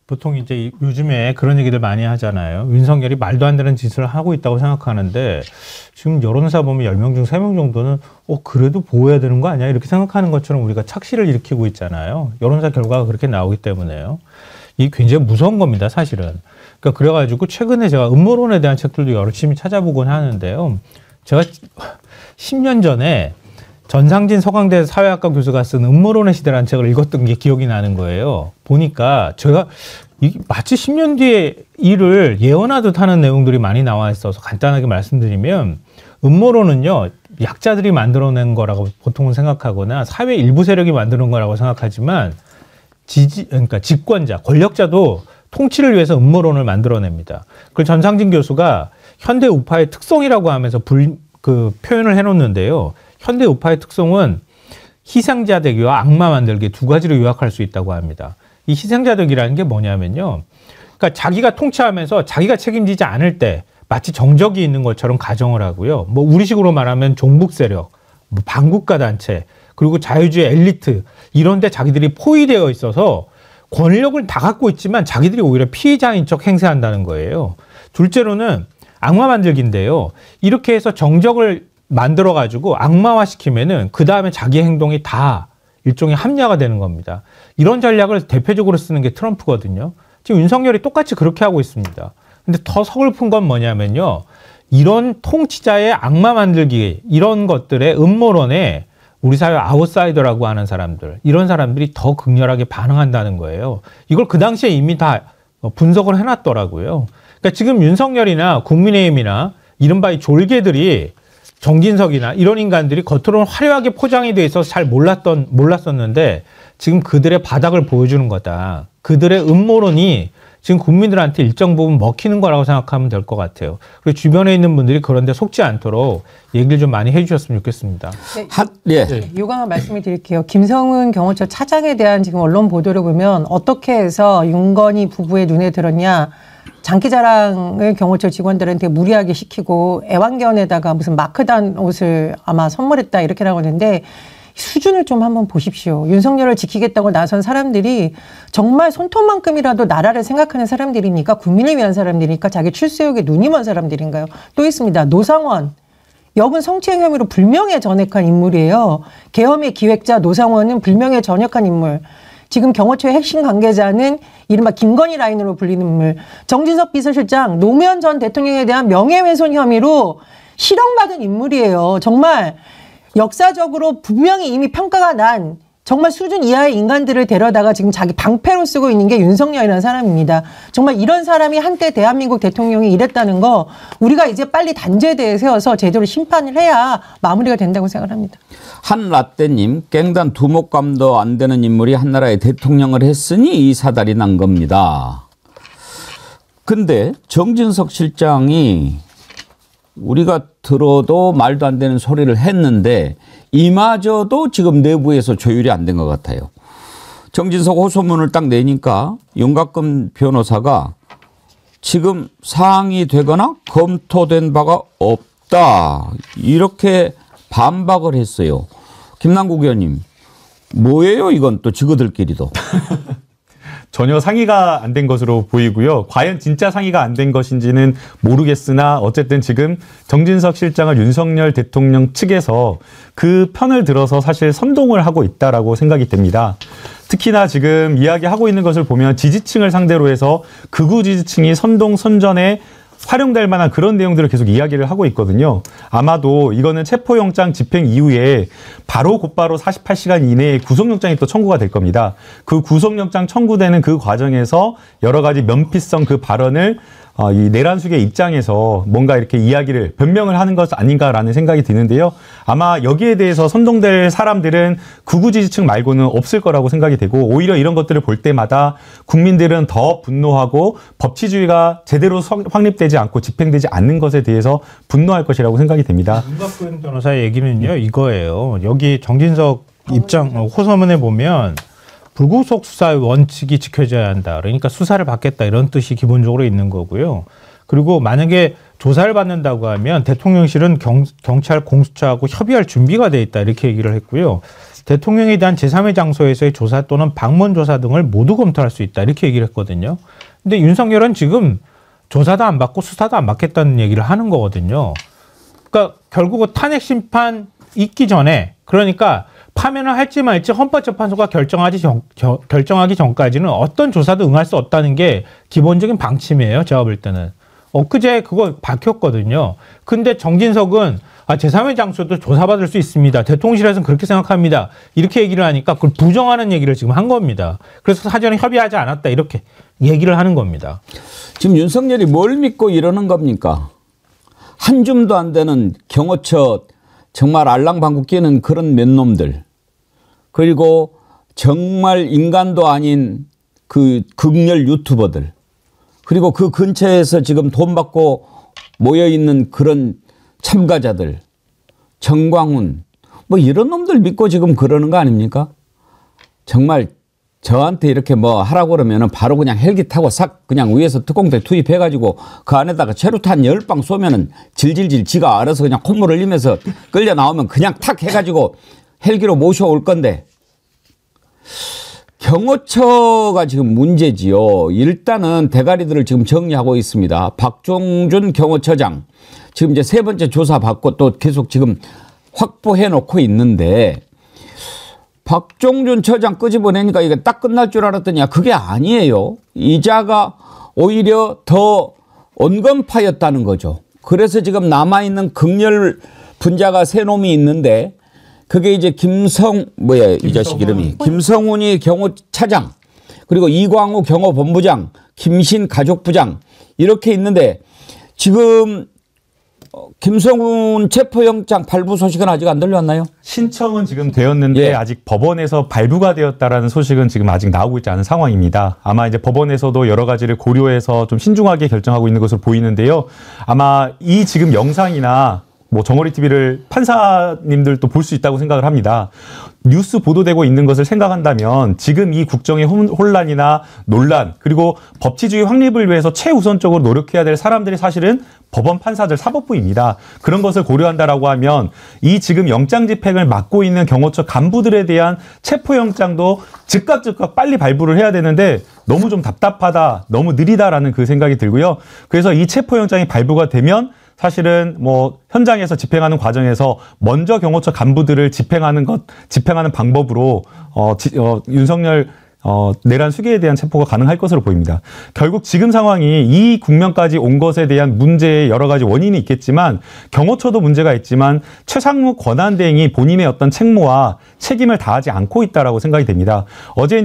보통 이제 요즘에 그런 얘기들 많이 하잖아요. 윤석열이 말도 안 되는 짓을 하고 있다고 생각하는데, 지금 여론사 보면 10명 중 3명 정도는 그래도 보호해야 되는 거 아니야? 이렇게 생각하는 것처럼 우리가 착시를 일으키고 있잖아요. 여론사 결과가 그렇게 나오기 때문에요. 이게 굉장히 무서운 겁니다, 사실은. 그러니까 그래가지고 최근에 제가 음모론에 대한 책들도 열심히 찾아보곤 하는데요. 제가 10년 전에 전상진 서강대 사회학과 교수가 쓴 음모론의 시대라는 책을 읽었던 게 기억이 나는 거예요. 보니까 제가 마치 10년 뒤에 일을 예언하듯 하는 내용들이 많이 나와 있어서 간단하게 말씀드리면, 음모론은요, 약자들이 만들어낸 거라고 보통은 생각하거나 사회 일부 세력이 만드는 거라고 생각하지만, 그러니까 집권자, 권력자도 통치를 위해서 음모론을 만들어냅니다. 그걸 전상진 교수가 현대 우파의 특성이라고 하면서 표현을 해놓는데요. 현대 우파의 특성은 희생자되기와 악마 만들기 두 가지로 요약할 수 있다고 합니다. 이 희생자되기라는 게 뭐냐면요. 그러니까 자기가 통치하면서 자기가 책임지지 않을 때 마치 정적이 있는 것처럼 가정을 하고요. 뭐 우리식으로 말하면 종북 세력, 뭐 반국가 단체, 그리고 자유주의 엘리트 이런 데 자기들이 포위되어 있어서 권력을 다 갖고 있지만 자기들이 오히려 피해자인 척 행세한다는 거예요. 둘째로는 악마 만들기인데요. 이렇게 해서 정적을 만들어가지고 악마화시키면은 그 다음에 자기 행동이 다 일종의 합리화가 되는 겁니다. 이런 전략을 대표적으로 쓰는 게 트럼프거든요. 지금 윤석열이 똑같이 그렇게 하고 있습니다. 근데 더 서글픈 건 뭐냐면요. 이런 통치자의 악마 만들기, 이런 것들의 음모론에 우리 사회 아웃사이더라고 하는 사람들, 이런 사람들이 더 극렬하게 반응한다는 거예요. 이걸 그 당시에 이미 다 분석을 해놨더라고요. 그러니까 지금 윤석열이나 국민의힘이나 이른바 이 졸개들이, 정진석이나 이런 인간들이 겉으로는 화려하게 포장이 돼 있어서 잘 몰랐었는데 지금 그들의 바닥을 보여주는 거다. 그들의 음모론이 지금 국민들한테 일정 부분 먹히는 거라고 생각하면 될 것 같아요. 그리고 주변에 있는 분들이 그런데 속지 않도록 얘기를 좀 많이 해주셨으면 좋겠습니다. 네. 요강한 말씀을 드릴게요. 김성훈 경호처 차장에 대한 지금 언론 보도를 보면 어떻게 해서 윤건희 부부의 눈에 들었냐. 장기자랑을 경호처 직원들한테 무리하게 시키고 애완견에다가 무슨 마크단 옷을 아마 선물했다 이렇게 나오는데 수준을 좀 한번 보십시오. 윤석열을 지키겠다고 나선 사람들이 정말 손톱만큼이라도 나라를 생각하는 사람들이니까 국민을 위한 사람들이니까 자기 출세욕에 눈이 먼 사람들인가요? 또 있습니다. 노상원. 여군 성추행 혐의로 불명예 전역한 인물이에요. 계엄의 기획자 노상원은 불명예 전역한 인물. 지금 경호처의 핵심 관계자는 이른바 김건희 라인으로 불리는 인물. 정진석 비서실장 노무현 전 대통령에 대한 명예훼손 혐의로 실형받은 인물이에요. 정말 역사적으로 분명히 이미 평가가 난 정말 수준 이하의 인간들을 데려다가 지금 자기 방패로 쓰고 있는 게 윤석열이라는 사람입니다. 정말 이런 사람이 한때 대한민국 대통령이 이랬다는 거 우리가 이제 빨리 단죄대에 세워서 제대로 심판을 해야 마무리가 된다고 생각합니다. 한라떼님, 깽단 두목감도 안 되는 인물이 한나라의 대통령을 했으니 이 사달이 난 겁니다. 근데 정진석 실장이 우리가 들어도 말도 안 되는 소리를 했는데 이마저도 지금 내부에서 조율이 안 된 것 같아요. 정진석 호소문을 딱 내니까 윤곽근 변호사가 지금 사항이 되거나 검토된 바가 없다 이렇게 반박을 했어요. 김남국 의원님 뭐예요 이건 또 지그들끼리도. 전혀 상의가 안 된 것으로 보이고요. 과연 진짜 상의가 안 된 것인지는 모르겠으나 어쨌든 지금 정진석 실장을 윤석열 대통령 측에서 그 편을 들어서 사실 선동을 하고 있다라고 생각이 됩니다. 특히나 지금 이야기하고 있는 것을 보면 지지층을 상대로 해서 극우 지지층이 선동 선전에 활용될 만한 그런 내용들을 계속 이야기를 하고 있거든요. 아마도 이거는 체포영장 집행 이후에 바로 곧바로 48시간 이내에 구속영장이 또 청구가 될 겁니다. 그 구속영장 청구되는 그 과정에서 여러 가지 면피성 그 발언을 이 내란숙의 입장에서 뭔가 이렇게 이야기를 변명을 하는 것 아닌가라는 생각이 드는데요. 아마 여기에 대해서 선동될 사람들은 극우 지지층 말고는 없을 거라고 생각이 되고 오히려 이런 것들을 볼 때마다 국민들은 더 분노하고 법치주의가 제대로 확립되지 않고 집행되지 않는 것에 대해서 분노할 것이라고 생각이 됩니다. 윤곽근 변호사의 얘기는요 이거예요. 여기 정진석 입장 호소문에 보면 불구속 수사의 원칙이 지켜져야 한다. 그러니까 수사를 받겠다 이런 뜻이 기본적으로 있는 거고요. 그리고 만약에 조사를 받는다고 하면 대통령실은 경찰 공수처하고 협의할 준비가 돼 있다 이렇게 얘기를 했고요. 대통령에 대한 제3의 장소에서의 조사 또는 방문 조사 등을 모두 검토할 수 있다 이렇게 얘기를 했거든요. 근데 윤석열은 지금 조사도 안 받고 수사도 안 받겠다는 얘기를 하는 거거든요. 그러니까 결국은 탄핵 심판 있기 전에 그러니까 파면을 할지 말지 헌법재판소가 결정하기 전까지는 어떤 조사도 응할 수 없다는 게 기본적인 방침이에요. 제가 볼 때는. 엊그제 그거 밝혔거든요. 근데 정진석은 제3의 장소도 조사받을 수 있습니다. 대통령실에서는 그렇게 생각합니다. 이렇게 얘기를 하니까 그걸 부정하는 얘기를 지금 한 겁니다. 그래서 사전에 협의하지 않았다 이렇게 얘기를 하는 겁니다. 지금 윤석열이 뭘 믿고 이러는 겁니까? 한 줌도 안 되는 경호처 정말 알랑방구 끼는 그런 몇 놈들. 그리고 정말 인간도 아닌 그 극렬 유튜버들. 그리고 그 근처에서 지금 돈 받고 모여있는 그런 참가자들. 정광훈. 뭐 이런 놈들 믿고 지금 그러는 거 아닙니까? 정말 저한테 이렇게 뭐 하라고 그러면은 바로 그냥 헬기 타고 싹 그냥 위에서 특공대 투입해가지고 그 안에다가 체류탄 10방 쏘면은 질질질 지가 알아서 그냥 콧물 흘리면서 끌려 나오면 그냥 탁 해가지고 헬기로 모셔올 건데 경호처가 지금 문제지요. 일단은 대가리들을 지금 정리하고 있습니다. 박종준 경호처장 지금 이제 세 번째 조사 받고 또 계속 지금 확보해 놓고 있는데 박종준 처장 끄집어내니까 이게 딱 끝날 줄 알았더니 그게 아니에요. 이자가 오히려 더 온건파였다는 거죠. 그래서 지금 남아있는 극렬 분자가 세 놈이 있는데 그게 이제 이 자식 이름이 김성훈이 경호차장 그리고 이광우 경호본부장 김신 가족부장 이렇게 있는데 지금 김성훈 체포영장 발부 소식은 아직 안 들려왔나요? 신청은 지금 되었는데 예. 아직 법원에서 발부가 되었다라는 소식은 지금 아직 나오고 있지 않은 상황입니다. 아마 이제 법원에서도 여러 가지를 고려해서 좀 신중하게 결정하고 있는 것으로 보이는데요. 아마 이 지금 영상이나 뭐 정어리 TV를 판사님들도 볼 수 있다고 생각을 합니다. 뉴스 보도되고 있는 것을 생각한다면 지금 이 국정의 혼란이나 논란 그리고 법치주의 확립을 위해서 최우선적으로 노력해야 될 사람들이 사실은 법원 판사들 사법부입니다. 그런 것을 고려한다라고 하면 이 지금 영장 집행을 맡고 있는 경호처 간부들에 대한 체포영장도 즉각 빨리 발부를 해야 되는데 너무 좀 답답하다, 너무 느리다라는 그 생각이 들고요. 그래서 이 체포영장이 발부가 되면 사실은 뭐 현장에서 집행하는 과정에서 먼저 경호처 간부들을 집행하는 방법으로 윤석열 내란 수계에 대한 체포가 가능할 것으로 보입니다. 결국 지금 상황이 이 국면까지 온 것에 대한 문제의 여러 가지 원인이 있겠지만 경호처도 문제가 있지만 최상목 권한대행이 본인의 어떤 책무와 책임을 다하지 않고 있다라고 생각이 됩니다. 어제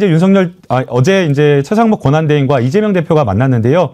이제 최상목 권한대행과 이재명 대표가 만났는데요.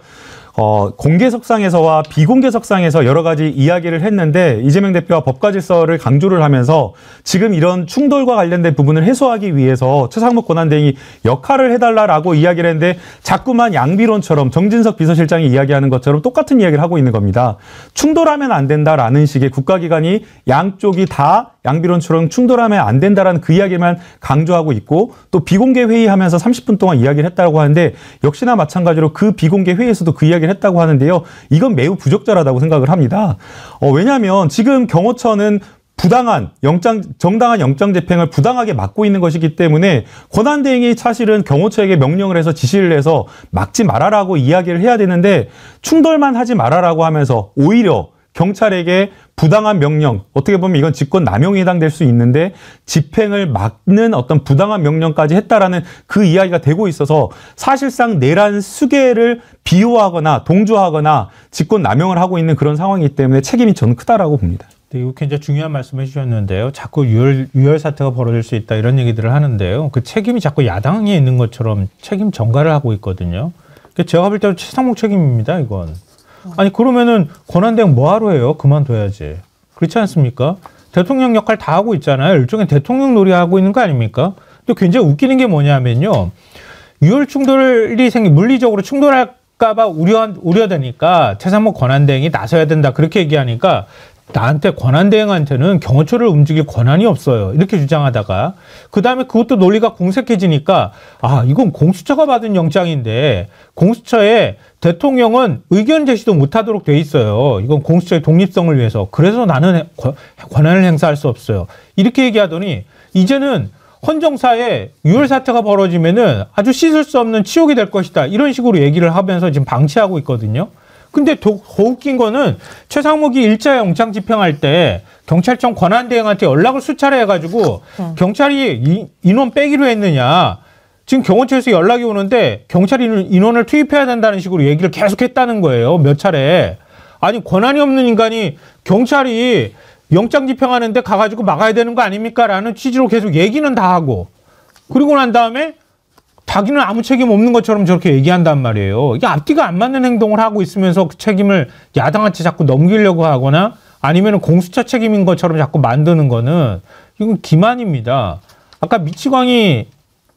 공개석상에서와 비공개석상에서 여러 가지 이야기를 했는데 이재명 대표와 법과질서를 강조를 하면서 지금 이런 충돌과 관련된 부분을 해소하기 위해서 최상목 권한대행이 역할을 해달라라고 이야기를 했는데 자꾸만 양비론처럼 정진석 비서실장이 이야기하는 것처럼 똑같은 이야기를 하고 있는 겁니다. 충돌하면 안 된다라는 식의 국가기관이 양쪽이 다 양비론처럼 충돌하면 안 된다라는 그 이야기만 강조하고 있고 또 비공개 회의하면서 30분 동안 이야기를 했다고 하는데 역시나 마찬가지로 그 비공개 회의에서도 그 이야기를 했다고 하는데요. 이건 매우 부적절하다고 생각을 합니다. 왜냐하면 지금 경호처는 정당한 영장 집행을 부당하게 막고 있는 것이기 때문에 권한대행이 사실은 경호처에게 명령을 해서 지시를 해서 막지 말아라고 이야기를 해야 되는데 충돌만 하지 말아라고 하면서 오히려 경찰에게 부당한 명령, 어떻게 보면 이건 직권 남용에 해당될 수 있는데 집행을 막는 어떤 부당한 명령까지 했다라는 그 이야기가 되고 있어서 사실상 내란 수계를 비호하거나 동조하거나 직권 남용을 하고 있는 그런 상황이기 때문에 책임이 저는 크다라고 봅니다. 네, 이거 굉장히 중요한 말씀을 해주셨는데요. 자꾸 유혈 사태가 벌어질 수 있다 이런 얘기들을 하는데요. 그 책임이 자꾸 야당에 있는 것처럼 책임 전가를 하고 있거든요. 제가 볼 때는 최상목 책임입니다, 이건. 아니 그러면은 권한대행 뭐하러 해요? 그만둬야지. 그렇지 않습니까? 대통령 역할 다 하고 있잖아요. 일종의 대통령 놀이하고 있는 거 아닙니까? 또 굉장히 웃기는 게 뭐냐면요. 유혈 충돌이 물리적으로 충돌할까 봐 우려되니까 최상목 권한대행이 나서야 된다 그렇게 얘기하니까 나한테 권한대행한테는 경호처를 움직일 권한이 없어요. 이렇게 주장하다가 그다음에 그것도 논리가 공색해지니까 이건 공수처가 받은 영장인데 공수처에 대통령은 의견 제시도 못하도록 돼 있어요. 이건 공수처의 독립성을 위해서. 그래서 나는 권한을 행사할 수 없어요. 이렇게 얘기하더니 이제는 헌정사에 유혈 사태가 벌어지면은 아주 씻을 수 없는 치욕이 될 것이다. 이런 식으로 얘기를 하면서 지금 방치하고 있거든요. 근데 더 웃긴 거는 최상목이 일자 영장 집행할 때 경찰청 권한대행한테 연락을 수차례 해가지고 경찰이 인원 빼기로 했느냐. 지금 경호처에서 연락이 오는데 경찰 인원을 투입해야 된다는 식으로 얘기를 계속 했다는 거예요. 몇 차례. 아니 권한이 없는 인간이 경찰이 영장 집행하는데 가가지고 막아야 되는 거 아닙니까? 라는 취지로 계속 얘기는 다 하고 그리고 난 다음에 자기는 아무 책임 없는 것처럼 저렇게 얘기한단 말이에요. 이게 앞뒤가 안 맞는 행동을 하고 있으면서 그 책임을 야당한테 자꾸 넘기려고 하거나 아니면 공수처 책임인 것처럼 자꾸 만드는 거는 이건 기만입니다. 아까 미치광이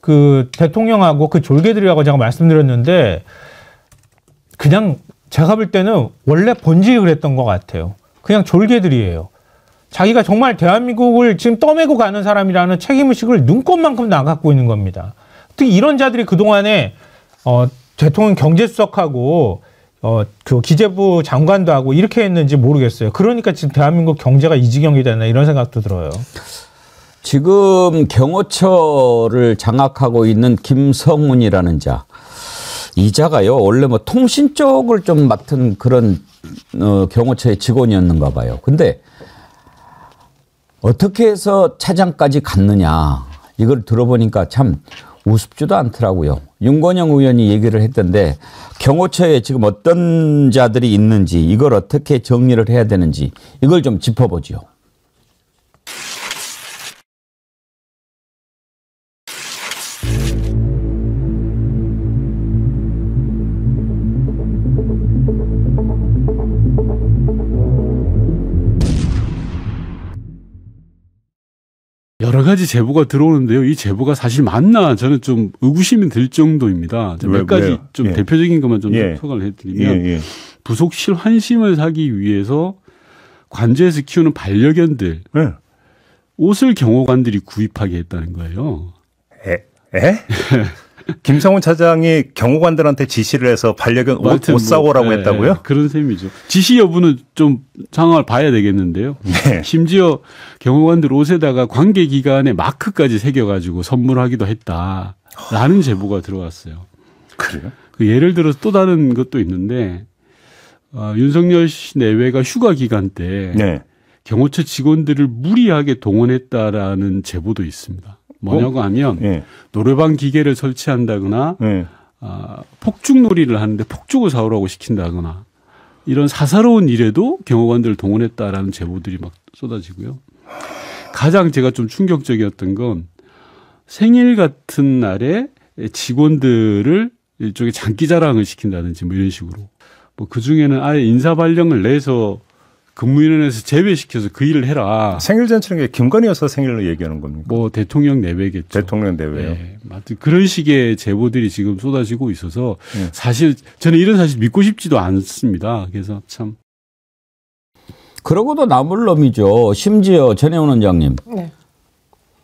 그 대통령하고 그 졸개들이라고 제가 말씀드렸는데 그냥 제가 볼 때는 원래 본질이 그랬던 것 같아요. 그냥 졸개들이에요. 자기가 정말 대한민국을 지금 떠매고 가는 사람이라는 책임의식을 눈꽃만큼 나갖고 있는 겁니다. 특히 이런 자들이 그동안에 대통령 경제수석하고 그 기재부 장관도 하고 이렇게 했는지 모르겠어요. 그러니까 지금 대한민국 경제가 이 지경이 되나 이런 생각도 들어요. 지금 경호처를 장악하고 있는 김성훈이라는 자. 이 자가요, 원래 뭐 통신 쪽을 좀 맡은 그런 경호처의 직원이었는가 봐요. 근데 어떻게 해서 차장까지 갔느냐. 이걸 들어보니까 참 우습지도 않더라고요. 윤건영 의원이 얘기를 했던데 경호처에 지금 어떤 자들이 있는지 이걸 어떻게 정리를 해야 되는지 이걸 좀 짚어보죠. 여러 가지 제보가 들어오는데요. 이 제보가 사실 맞나 저는 좀 의구심이 들 정도입니다. 몇 가지 좀 예. 대표적인 것만 좀 예. 소개를 해드리면 예. 부속실 환심을 사기 위해서 관저에서 키우는 반려견들 예. 옷을 경호관들이 구입하게 했다는 거예요. 에? 김성훈 차장이 경호관들한테 지시를 해서 반려견 옷 사오라고 했다고요? 그런 셈이죠. 지시 여부는 좀 상황을 봐야 되겠는데요. 네. 심지어 경호관들 옷에다가 관계기관의 마크까지 새겨가지고 선물하기도 했다라는 제보가 들어왔어요. 그래요? 그 예를 들어서 또 다른 것도 있는데 윤석열 씨 내외가 휴가 기간 때 네. 경호처 직원들을 무리하게 동원했다라는 제보도 있습니다. 뭐냐고 하면 예. 노래방 기계를 설치한다거나 예. 폭죽놀이를 하는데 폭죽을 사오라고 시킨다거나 이런 사사로운 일에도 경호관들을 동원했다라는 제보들이 막 쏟아지고요. 가장 제가 좀 충격적이었던 건 생일 같은 날에 직원들을 일종의 장기자랑을 시킨다든지 뭐 이런 식으로. 뭐 그중에는 아예 인사발령을 내서 근무인원에서 제외시켜서 그 일을 해라. 생일 잔치는 게 김건희 여사 생일로 얘기하는 겁니까? 뭐 대통령 내외겠죠. 대통령 내외요. 네. 그런 식의 제보들이 지금 쏟아지고 있어서 사실 저는 이런 사실 믿고 싶지도 않습니다. 그래서 참. 그러고도 남을 놈이죠. 심지어 전혜원 원장님. 네.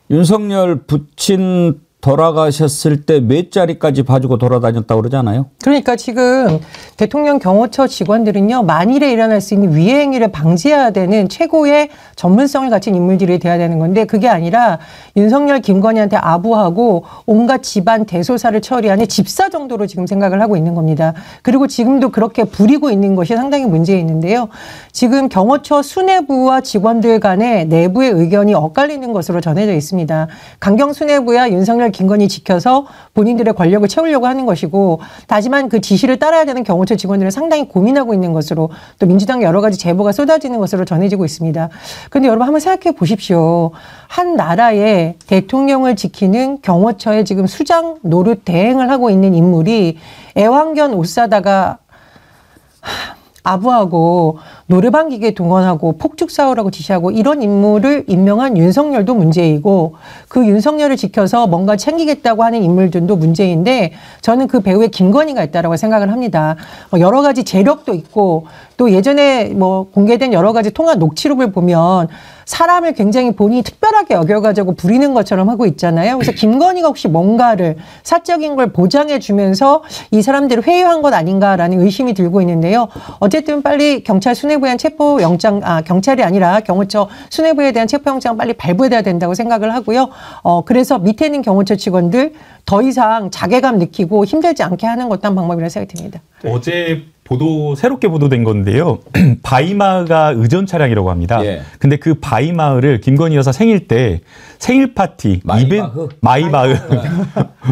윤석열 부친 돌아가셨을 때 몇 자리까지 봐주고 돌아다녔다고 그러잖아요. 그러니까 지금 대통령 경호처 직원들은요, 만일에 일어날 수 있는 위해 행위를 방지해야 되는 최고의 전문성을 가진 인물들이 돼야 되는 건데 그게 아니라 윤석열, 김건희한테 아부하고 온갖 집안 대소사를 처리하는 집사 정도로 지금 생각을 하고 있는 겁니다. 그리고 지금도 그렇게 부리고 있는 것이 상당히 문제 있는데요. 지금 경호처 수뇌부와 직원들 간의 내부의 의견이 엇갈리는 것으로 전해져 있습니다. 강경 수뇌부야 윤석열, 김건희 지켜서 본인들의 권력을 채우려고 하는 것이고, 하지만 그 지시를 따라야 되는 경호처 직원들은 상당히 고민하고 있는 것으로, 또 민주당 여러 가지 제보가 쏟아지는 것으로 전해지고 있습니다. 그런데 여러분 한번 생각해 보십시오. 한 나라의 대통령을 지키는 경호처에 지금 수장 노릇 대행을 하고 있는 인물이 애완견 옷 사다가 아부하고 노래방 기계 동원하고 폭죽 사오라고 지시하고 이런 인물을 임명한 윤석열도 문제이고, 그 윤석열을 지켜서 뭔가 챙기겠다고 하는 인물들도 문제인데, 저는 그 배후에 김건희가 있다라고 생각을 합니다. 여러 가지 재력도 있고, 또 예전에 뭐 공개된 여러 가지 통화 녹취록을 보면 사람을 굉장히 본인이 특별하게 여겨가지고 부리는 것처럼 하고 있잖아요. 그래서 김건희가 혹시 뭔가를 사적인 걸 보장해 주면서 이 사람들을 회유한 것 아닌가라는 의심이 들고 있는데요. 어쨌든 빨리 경찰 수뇌부에 대한 체포영장, 경찰이 아니라 경호처 수뇌부에 대한 체포영장 빨리 발부해야 된다고 생각을 하고요. 그래서 밑에 있는 경호처 직원들 더 이상 자괴감 느끼고 힘들지 않게 하는 것도 한 방법이라고 생각이 듭니다. 어제 새롭게 보도된 건데요. 바이마가 의전 차량이라고 합니다. 예. 근데 그 바이마를 김건희 여사 생일 때 생일 파티 마이바흐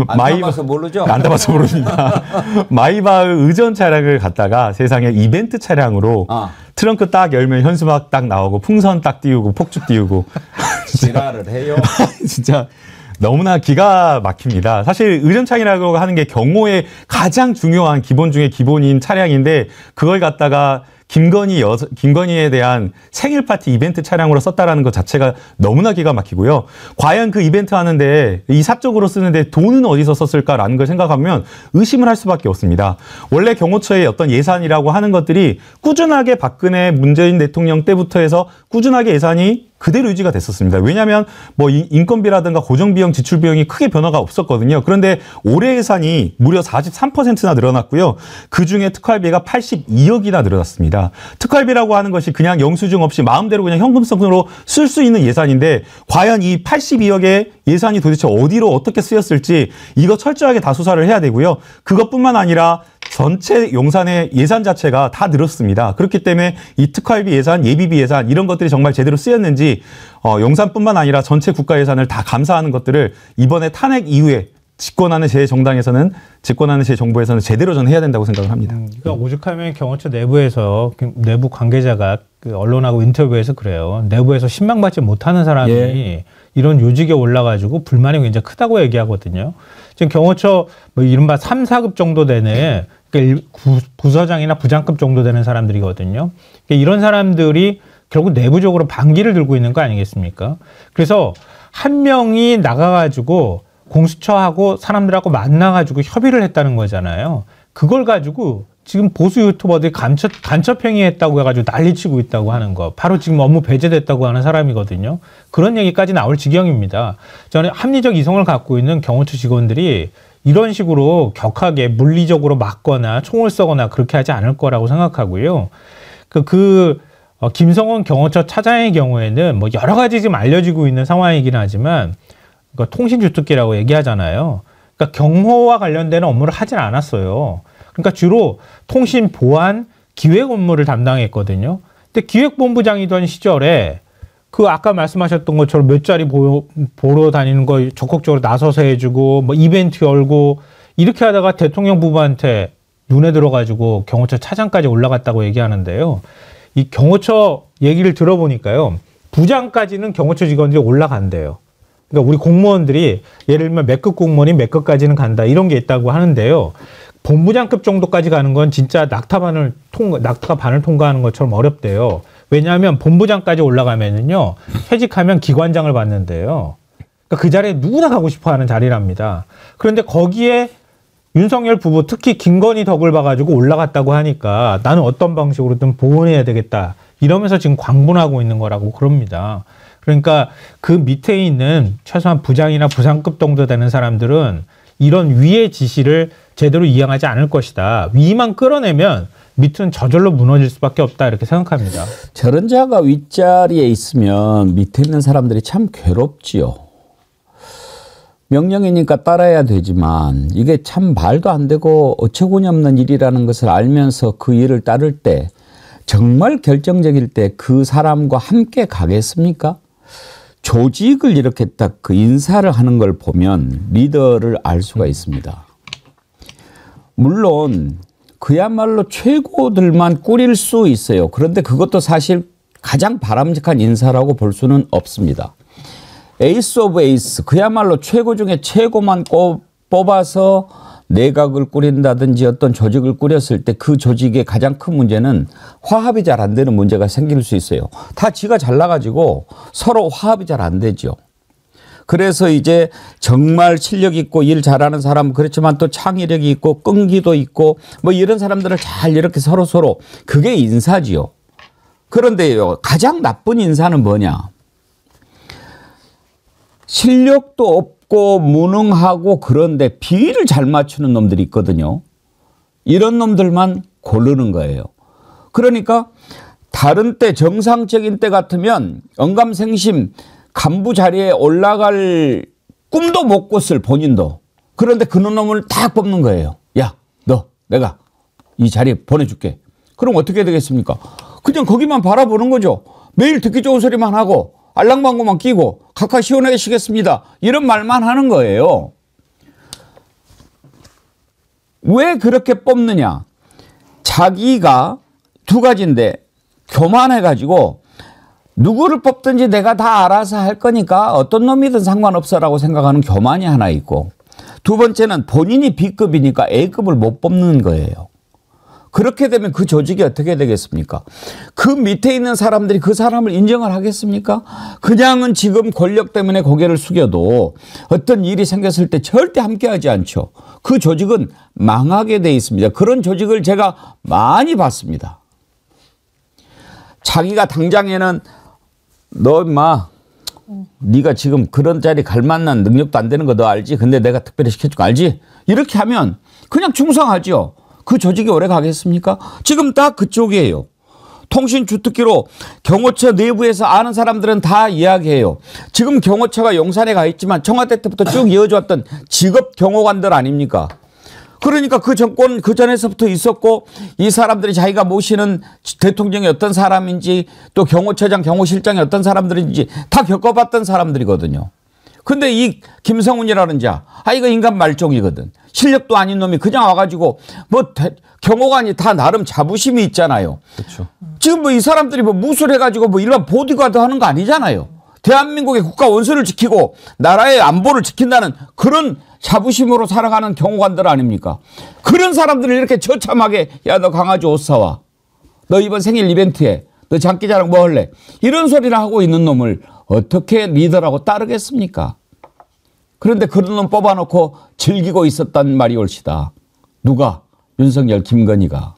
안 타봐서 모르죠? 안 타봐서 모릅니다. 마이바흐 의전 차량을 갖다가 세상에 이벤트 차량으로 트렁크 딱 열면 현수막 딱 나오고 풍선 딱 띄우고 폭죽 띄우고 지랄을 해요. 진짜 너무나 기가 막힙니다. 사실 의전차량이라고 하는 게 경호의 가장 중요한 기본 중에 기본인 차량인데, 그걸 갖다가 김건희에 대한 생일 파티 이벤트 차량으로 썼다라는 것 자체가 너무나 기가 막히고요. 과연 그 이벤트 하는데 이 사적으로 쓰는데 돈은 어디서 썼을까라는 걸 생각하면 의심을 할 수밖에 없습니다. 원래 경호처의 어떤 예산이라고 하는 것들이 꾸준하게 박근혜 문재인 대통령 때부터 해서 꾸준하게 예산이 그대로 유지가 됐었습니다. 왜냐하면 뭐 인건비라든가 고정비용, 지출비용이 크게 변화가 없었거든요. 그런데 올해 예산이 무려 43%나 늘어났고요. 그중에 특활비가 82억이나 늘어났습니다. 특활비라고 하는 것이 그냥 영수증 없이 마음대로 그냥 현금성으로 쓸 수 있는 예산인데, 과연 이 82억의 예산이 도대체 어디로 어떻게 쓰였을지 이거 철저하게 다 수사를 해야 되고요. 그것뿐만 아니라 전체 용산의 예산 자체가 다 늘었습니다. 그렇기 때문에 이 특활비 예산, 예비비 예산 이런 것들이 정말 제대로 쓰였는지 용산뿐만 아니라 전체 국가 예산을 다 감사하는 것들을 이번에 탄핵 이후에 집권하는 제 정당에서는, 집권하는 제 정부에서는 제대로 저는 해야 된다고 생각을 합니다. 그러니까 오죽하면 경호처 내부에서 내부 관계자가 그 언론하고 인터뷰에서 그래요. 내부에서 신망받지 못하는 사람이 이런 요직에 올라가지고 불만이 굉장히 크다고 얘기하거든요. 지금 경호처 뭐 이른바 3, 4급 정도 되는, 그러니까 부서장이나 부장급 정도 되는 사람들이거든요. 그러니까 이런 사람들이 결국 내부적으로 반기를 들고 있는 거 아니겠습니까? 그래서 한 명이 나가가지고 공수처하고 사람들하고 만나가지고 협의를 했다는 거잖아요. 그걸 가지고 지금 보수 유튜버들이 간첩행위했다고 해가지고 난리치고 있다고 하는 거. 바로 지금 업무 배제됐다고 하는 사람이거든요. 그런 얘기까지 나올 지경입니다. 저는 합리적 이성을 갖고 있는 경호처 직원들이 이런 식으로 격하게 물리적으로 맞거나 총을 쏘거나 그렇게 하지 않을 거라고 생각하고요. 김성원 경호처 차장의 경우에는 뭐 여러 가지 지금 알려지고 있는 상황이긴 하지만 통신주특기라고 얘기하잖아요. 그러니까 경호와 관련된 업무를 하진 않았어요. 그러니까 주로 통신 보안 기획 업무를 담당했거든요. 근데 기획본부장이던 시절에 그 아까 말씀하셨던 것처럼 몇 자리 보러 다니는 거 적극적으로 나서서 해주고 뭐 이벤트 열고 이렇게 하다가 대통령 부부한테 눈에 들어가지고 경호처 차장까지 올라갔다고 얘기하는데요. 이 경호처 얘기를 들어보니까요. 부장까지는 경호처 직원들이 올라간대요. 그러니까 우리 공무원들이 예를 들면 몇 급 공무원이 몇 급까지는 간다 이런 게 있다고 하는데요. 본부장급 정도까지 가는 건 진짜 낙타 반을 통과하는 것처럼 어렵대요. 왜냐하면 본부장까지 올라가면은요, 퇴직하면 기관장을 받는데요. 그러니까 그 자리에 누구나 가고 싶어 하는 자리랍니다. 그런데 거기에 윤석열 부부, 특히 김건희 덕을 봐가지고 올라갔다고 하니까 나는 어떤 방식으로든 보호해야 되겠다. 이러면서 지금 광분하고 있는 거라고 그럽니다. 그러니까 그 밑에 있는 최소한 부장이나 부상급 정도 되는 사람들은 이런 위의 지시를 제대로 이행하지 않을 것이다. 위만 끌어내면 밑은 저절로 무너질 수밖에 없다 이렇게 생각합니다. 저런 자가 윗자리에 있으면 밑에 있는 사람들이 참 괴롭지요. 명령이니까 따라야 되지만 이게 참 말도 안 되고 어처구니 없는 일이라는 것을 알면서 그 일을 따를 때 정말 결정적일 때 그 사람과 함께 가겠습니까? 조직을 이렇게 딱 그 인사를 하는 걸 보면 리더를 알 수가 있습니다. 물론 그야말로 최고들만 꾸릴 수 있어요. 그런데 그것도 사실 가장 바람직한 인사라고 볼 수는 없습니다. 에이스 오브 에이스, 그야말로 최고 중에 최고만 뽑아서 내각을 꾸린다든지 어떤 조직을 꾸렸을 때 그 조직의 가장 큰 문제는 화합이 잘 안 되는 문제가 생길 수 있어요. 다 지가 잘나가지고 서로 화합이 잘 안 되죠. 그래서 이제 정말 실력 있고 일 잘하는 사람, 그렇지만 또 창의력이 있고 끈기도 있고 뭐 이런 사람들을 잘 이렇게 서로 그게 인사지요. 그런데요, 가장 나쁜 인사는 뭐냐? 실력도 없고 무능하고 그런데 비위를 잘 맞추는 놈들이 있거든요. 이런 놈들만 고르는 거예요. 그러니까 다른 때 정상적인 때 같으면 언감생심 간부 자리에 올라갈 꿈도 못 꿨을 본인도. 그런데 그 놈을 딱 뽑는 거예요. 야, 너 내가 이 자리에 보내줄게. 그럼 어떻게 되겠습니까? 그냥 거기만 바라보는 거죠. 매일 듣기 좋은 소리만 하고 알랑방구만 끼고 각하 시원하게 쉬겠습니다. 이런 말만 하는 거예요. 왜 그렇게 뽑느냐? 자기가 두 가지인데 교만해가지고 누구를 뽑든지 내가 다 알아서 할 거니까 어떤 놈이든 상관없어라고 생각하는 교만이 하나 있고, 두 번째는 본인이 B급이니까 A급을 못 뽑는 거예요. 그렇게 되면 그 조직이 어떻게 되겠습니까? 그 밑에 있는 사람들이 그 사람을 인정을 하겠습니까? 그냥은 지금 권력 때문에 고개를 숙여도 어떤 일이 생겼을 때 절대 함께하지 않죠. 그 조직은 망하게 돼 있습니다. 그런 조직을 제가 많이 봤습니다. 자기가 당장에는 너 임마 네가 지금 그런 자리 갈 만한 능력도 안 되는 거 너 알지? 근데 내가 특별히 시켜줄 거 알지? 이렇게 하면 그냥 충성하죠. 그 조직이 오래 가겠습니까? 지금 딱 그쪽이에요. 통신주특기로 경호처 내부에서 아는 사람들은 다 이야기해요. 지금 경호처가 용산에 가 있지만 청와대 때부터 쭉 이어져왔던 직업 경호관들 아닙니까? 그러니까 그 정권 그 전에서부터 있었고, 이 사람들이 자기가 모시는 대통령이 어떤 사람인지 또 경호처장 경호실장이 어떤 사람들인지 다 겪어봤던 사람들이거든요. 근데 이 김성훈이라는 자, 이거 인간 말종이거든. 실력도 아닌 놈이 그냥 와가지고 경호관이 다 나름 자부심이 있잖아요. 그렇죠. 지금 이 사람들이 무술해가지고 일반 보디가드 하는 거 아니잖아요. 대한민국의 국가 원수를 지키고 나라의 안보를 지킨다는 그런 자부심으로 살아가는 경호관들 아닙니까? 그런 사람들을 이렇게 처참하게, 야, 너 강아지 옷 사와. 너 이번 생일 이벤트에 너 장기자랑 뭐 할래? 이런 소리를 하고 있는 놈을 어떻게 리더라고 따르겠습니까? 그런데 그런 놈 뽑아놓고 즐기고 있었단 말이 옳시다. 누가? 윤석열, 김건희가.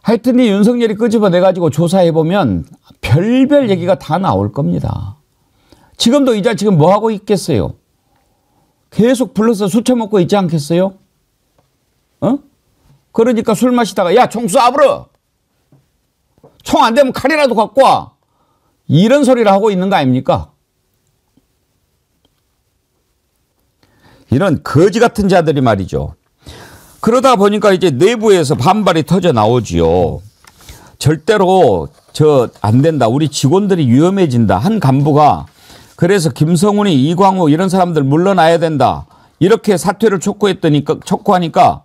하여튼 이 윤석열이 끄집어내가지고 조사해보면 별별 얘기가 다 나올 겁니다. 지금도 이자 지금 뭐하고 있겠어요? 계속 불러서 술 처먹고 있지 않겠어요? 그러니까 술 마시다가 야, 총 쏴버려! 총 안 되면 칼이라도 갖고 와! 이런 소리를 하고 있는 거 아닙니까? 이런 거지 같은 자들이 말이죠. 그러다 보니까 이제 내부에서 반발이 터져 나오지요. 절대로 안 된다. 우리 직원들이 위험해진다. 한 간부가 그래서 김성훈이, 이광우 이런 사람들 물러나야 된다. 이렇게 사퇴를 촉구하니까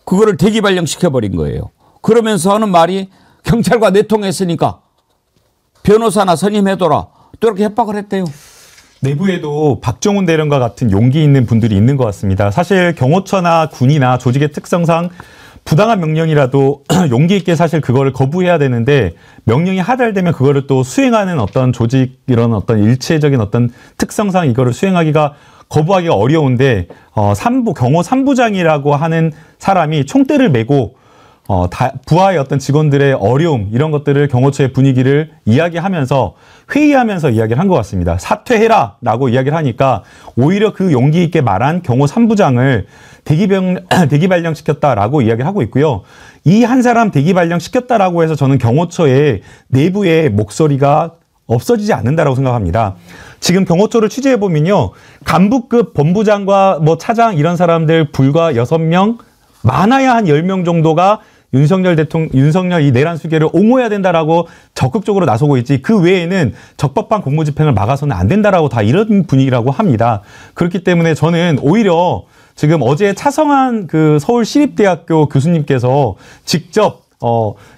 그거를 대기 발령시켜버린 거예요. 그러면서 하는 말이 경찰과 내통했으니까 변호사나 선임해둬라. 또 이렇게 협박을 했대요. 내부에도 박정훈 대령과 같은 용기 있는 분들이 있는 것 같습니다. 사실 경호처나 군이나 조직의 특성상 부당한 명령이라도 용기 있게 사실 그거를 거부해야 되는데 명령이 하달되면 그거를 또 수행하는 어떤 조직 이런 어떤 일체적인 어떤 특성상 이거를 수행하기가 거부하기가 어려운데 경호 3부장이라고 하는 사람이 총대를 메고 부하의 어떤 직원들의 어려움 이런 것들을 경호처의 분위기를 이야기하면서 회의하면서 이야기를 한 것 같습니다. 사퇴해라 라고 이야기를 하니까 오히려 그 용기 있게 말한 경호 3부장을 대기 발령시켰다라고 이야기를 하고 있고요. 이 한 사람 대기 발령시켰다라고 해서 저는 경호처의 내부의 목소리가 없어지지 않는다라고 생각합니다. 지금 경호처를 취재해보면요. 간부급 본부장과 차장 이런 사람들 불과 6명, 많아야 한 10명 정도가 윤석열 이 내란 수계를 옹호해야 된다라고 적극적으로 나서고 있지 그 외에는 적법한 공무집행을 막아서는 안 된다라고 다 이런 분위기라고 합니다. 그렇기 때문에 저는 오히려 지금 어제 차성한 그 서울시립대학교 교수님께서 직접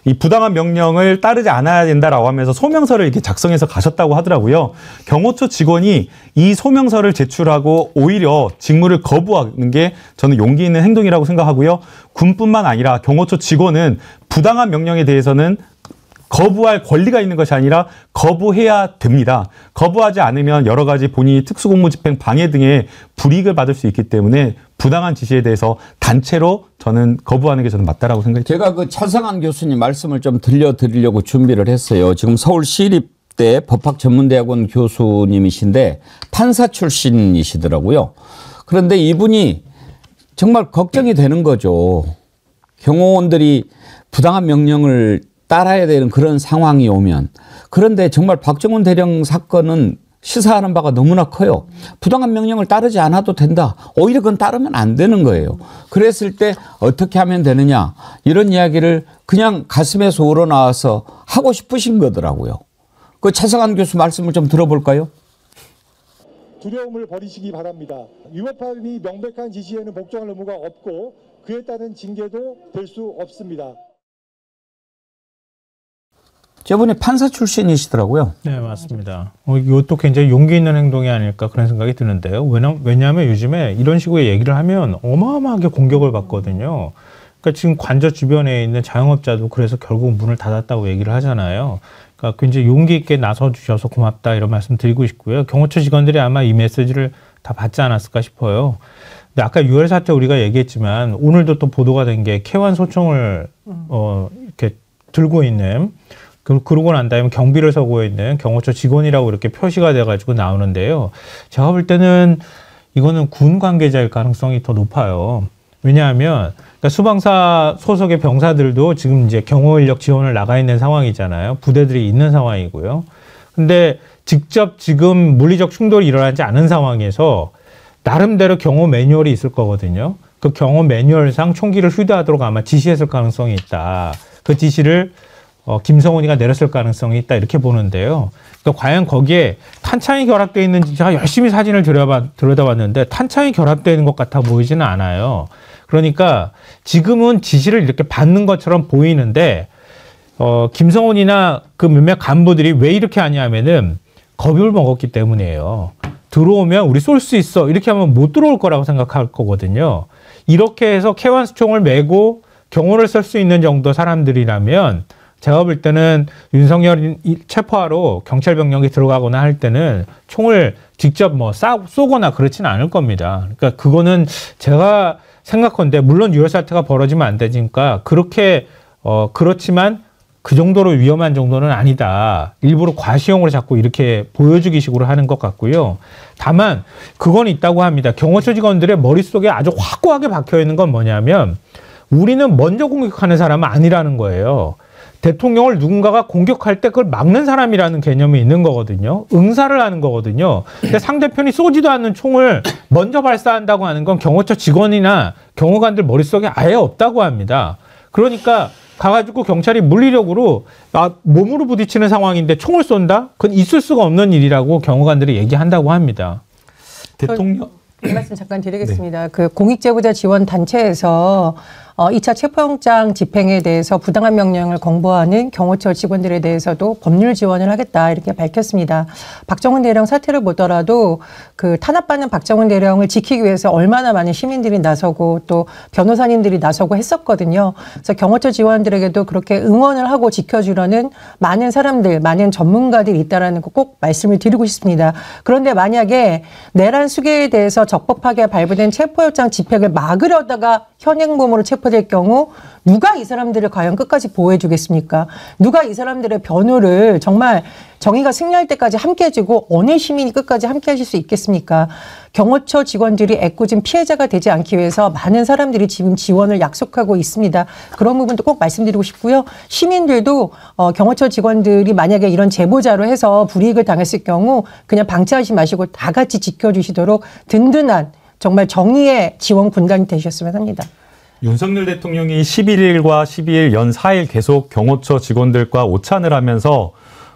이 부당한 명령을 따르지 않아야 된다라고 하면서 소명서를 이렇게 작성해서 가셨다고 하더라고요. 경호처 직원이 이 소명서를 제출하고 오히려 직무를 거부하는 게 저는 용기 있는 행동이라고 생각하고요. 군뿐만 아니라 경호처 직원은 부당한 명령에 대해서는 거부할 권리가 있는 것이 아니라 거부해야 됩니다. 거부하지 않으면 여러 가지 본인이 특수공무집행 방해 등의 불이익을 받을 수 있기 때문에 부당한 지시에 대해서 단체로 저는 거부하는 게 저는 맞다라고 생각합니다. 제가 그 차성한 교수님 말씀을 좀 들려드리려고 준비를 했어요. 지금 서울시립대 법학전문대학원 교수님이신데 판사 출신이시더라고요. 그런데 이분이 정말 걱정이 되는 거죠. 경호원들이 부당한 명령을 따라야 되는 그런 상황이 오면. 그런데 정말 박정훈 대령 사건은 시사하는 바가 너무나 커요. 부당한 명령을 따르지 않아도 된다. 오히려 그건 따르면 안 되는 거예요. 그랬을 때 어떻게 하면 되느냐. 이런 이야기를 그냥 가슴에서 우러나와서 하고 싶으신 거더라고요. 그 차성한 교수 말씀을 좀 들어볼까요? 두려움을 버리시기 바랍니다. 위법함이 명백한 지시에는 복종할 의무가 없고 그에 따른 징계도 될 수 없습니다. 저분이 판사 출신이시더라고요. 네, 맞습니다. 이것도 굉장히 용기 있는 행동이 아닐까 그런 생각이 드는데요. 왜냐하면 요즘에 이런 식으로 얘기를 하면 어마어마하게 공격을 받거든요. 그러니까 지금 관저 주변에 있는 자영업자도 그래서 결국 문을 닫았다고 얘기를 하잖아요. 그러니까 굉장히 용기 있게 나서 주셔서 고맙다 이런 말씀 드리고 싶고요. 경호처 직원들이 아마 이 메시지를 다 받지 않았을까 싶어요. 근데 아까 6월 사태 우리가 얘기했지만 오늘도 또 보도가 된 게 K1 소총을 이렇게 들고 있는 그러고 난 다음에 경비를 서고 있는 경호처 직원이라고 이렇게 표시가 돼가지고 나오는데요. 제가 볼 때는 이거는 군 관계자일 가능성이 더 높아요. 왜냐하면 그러니까 수방사 소속의 병사들도 지금 이제 경호 인력 지원을 나가 있는 상황이잖아요. 부대들이 있는 상황이고요. 근데 직접 지금 물리적 충돌이 일어나지 않은 상황에서 나름대로 경호 매뉴얼이 있을 거거든요. 그 경호 매뉴얼상 총기를 휴대하도록 아마 지시했을 가능성이 있다. 그 지시를 김성훈이가 내렸을 가능성이 있다 이렇게 보는데요. 그러니까 과연 거기에 탄창이 결합되어 있는지 제가 열심히 사진을 들여다봤는데 탄창이 결합되어 있는 것 같아 보이지는 않아요. 그러니까 지금은 지시를 이렇게 받는 것처럼 보이는데 김성훈이나 그 몇몇 간부들이 왜 이렇게 하냐면은 겁을 먹었기 때문이에요. 들어오면 우리 쏠 수 있어 이렇게 하면 못 들어올 거라고 생각할 거거든요. 이렇게 해서 K1 총을 메고 경호를 쓸 수 있는 정도 사람들이라면 제가 볼 때는 윤석열이 체포하러 경찰 병력이 들어가거나 할 때는 총을 직접 뭐 쏘거나 그렇지는 않을 겁니다. 그러니까 그거는 제가 생각컨대 물론 유혈 사태가 벌어지면 안 되니까 그렇게 그렇지만 그 정도로 위험한 정도는 아니다. 일부러 과시용으로 자꾸 이렇게 보여주기 식으로 하는 것 같고요. 다만 그건 있다고 합니다. 경호처 직원들의 머릿속에 아주 확고하게 박혀있는 건 뭐냐면 우리는 먼저 공격하는 사람은 아니라는 거예요. 대통령을 누군가가 공격할 때 그걸 막는 사람이라는 개념이 있는 거거든요. 응사를 하는 거거든요. 근데 상대편이 쏘지도 않는 총을 먼저 발사한다고 하는 건 경호처 직원이나 경호관들 머릿속에 아예 없다고 합니다. 그러니까 가가지고 경찰이 물리력으로 몸으로 부딪히는 상황인데 총을 쏜다? 그건 있을 수가 없는 일이라고 경호관들이 얘기한다고 합니다. 대통령 말씀 잠깐 드리겠습니다. 그 공익제보자 지원 단체에서 2차 체포영장 집행에 대해서 부당한 명령을 공보하는 경호처 직원들에 대해서도 법률 지원을 하겠다 이렇게 밝혔습니다. 박정훈 대령 사태를 보더라도 그 탄압받는 박정훈 대령을 지키기 위해서 얼마나 많은 시민들이 나서고 또 변호사님들이 나서고 했었거든요. 그래서 경호처 직원들에게도 그렇게 응원을 하고 지켜주려는 많은 사람들, 많은 전문가들이 있다라는 거 꼭 말씀을 드리고 싶습니다. 그런데 만약에 내란 수계에 대해서 적법하게 발부된 체포영장 집행을 막으려다가 현행범으로 체포될 경우 누가 이 사람들을 과연 끝까지 보호해 주겠습니까? 누가 이 사람들의 변호를 정말 정의가 승리할 때까지 함께 해주고 어느 시민이 끝까지 함께 하실 수 있겠습니까? 경호처 직원들이 애꿎은 피해자가 되지 않기 위해서 많은 사람들이 지금 지원을 약속하고 있습니다. 그런 부분도 꼭 말씀드리고 싶고요. 시민들도 경호처 직원들이 만약에 이런 제보자로 해서 불이익을 당했을 경우 그냥 방치하지 마시고 다 같이 지켜주시도록 든든한 정말 정의의 지원 군단이 되셨으면 합니다. 윤석열 대통령이 11일과 12일 연 4일 계속 경호처 직원들과 오찬을 하면서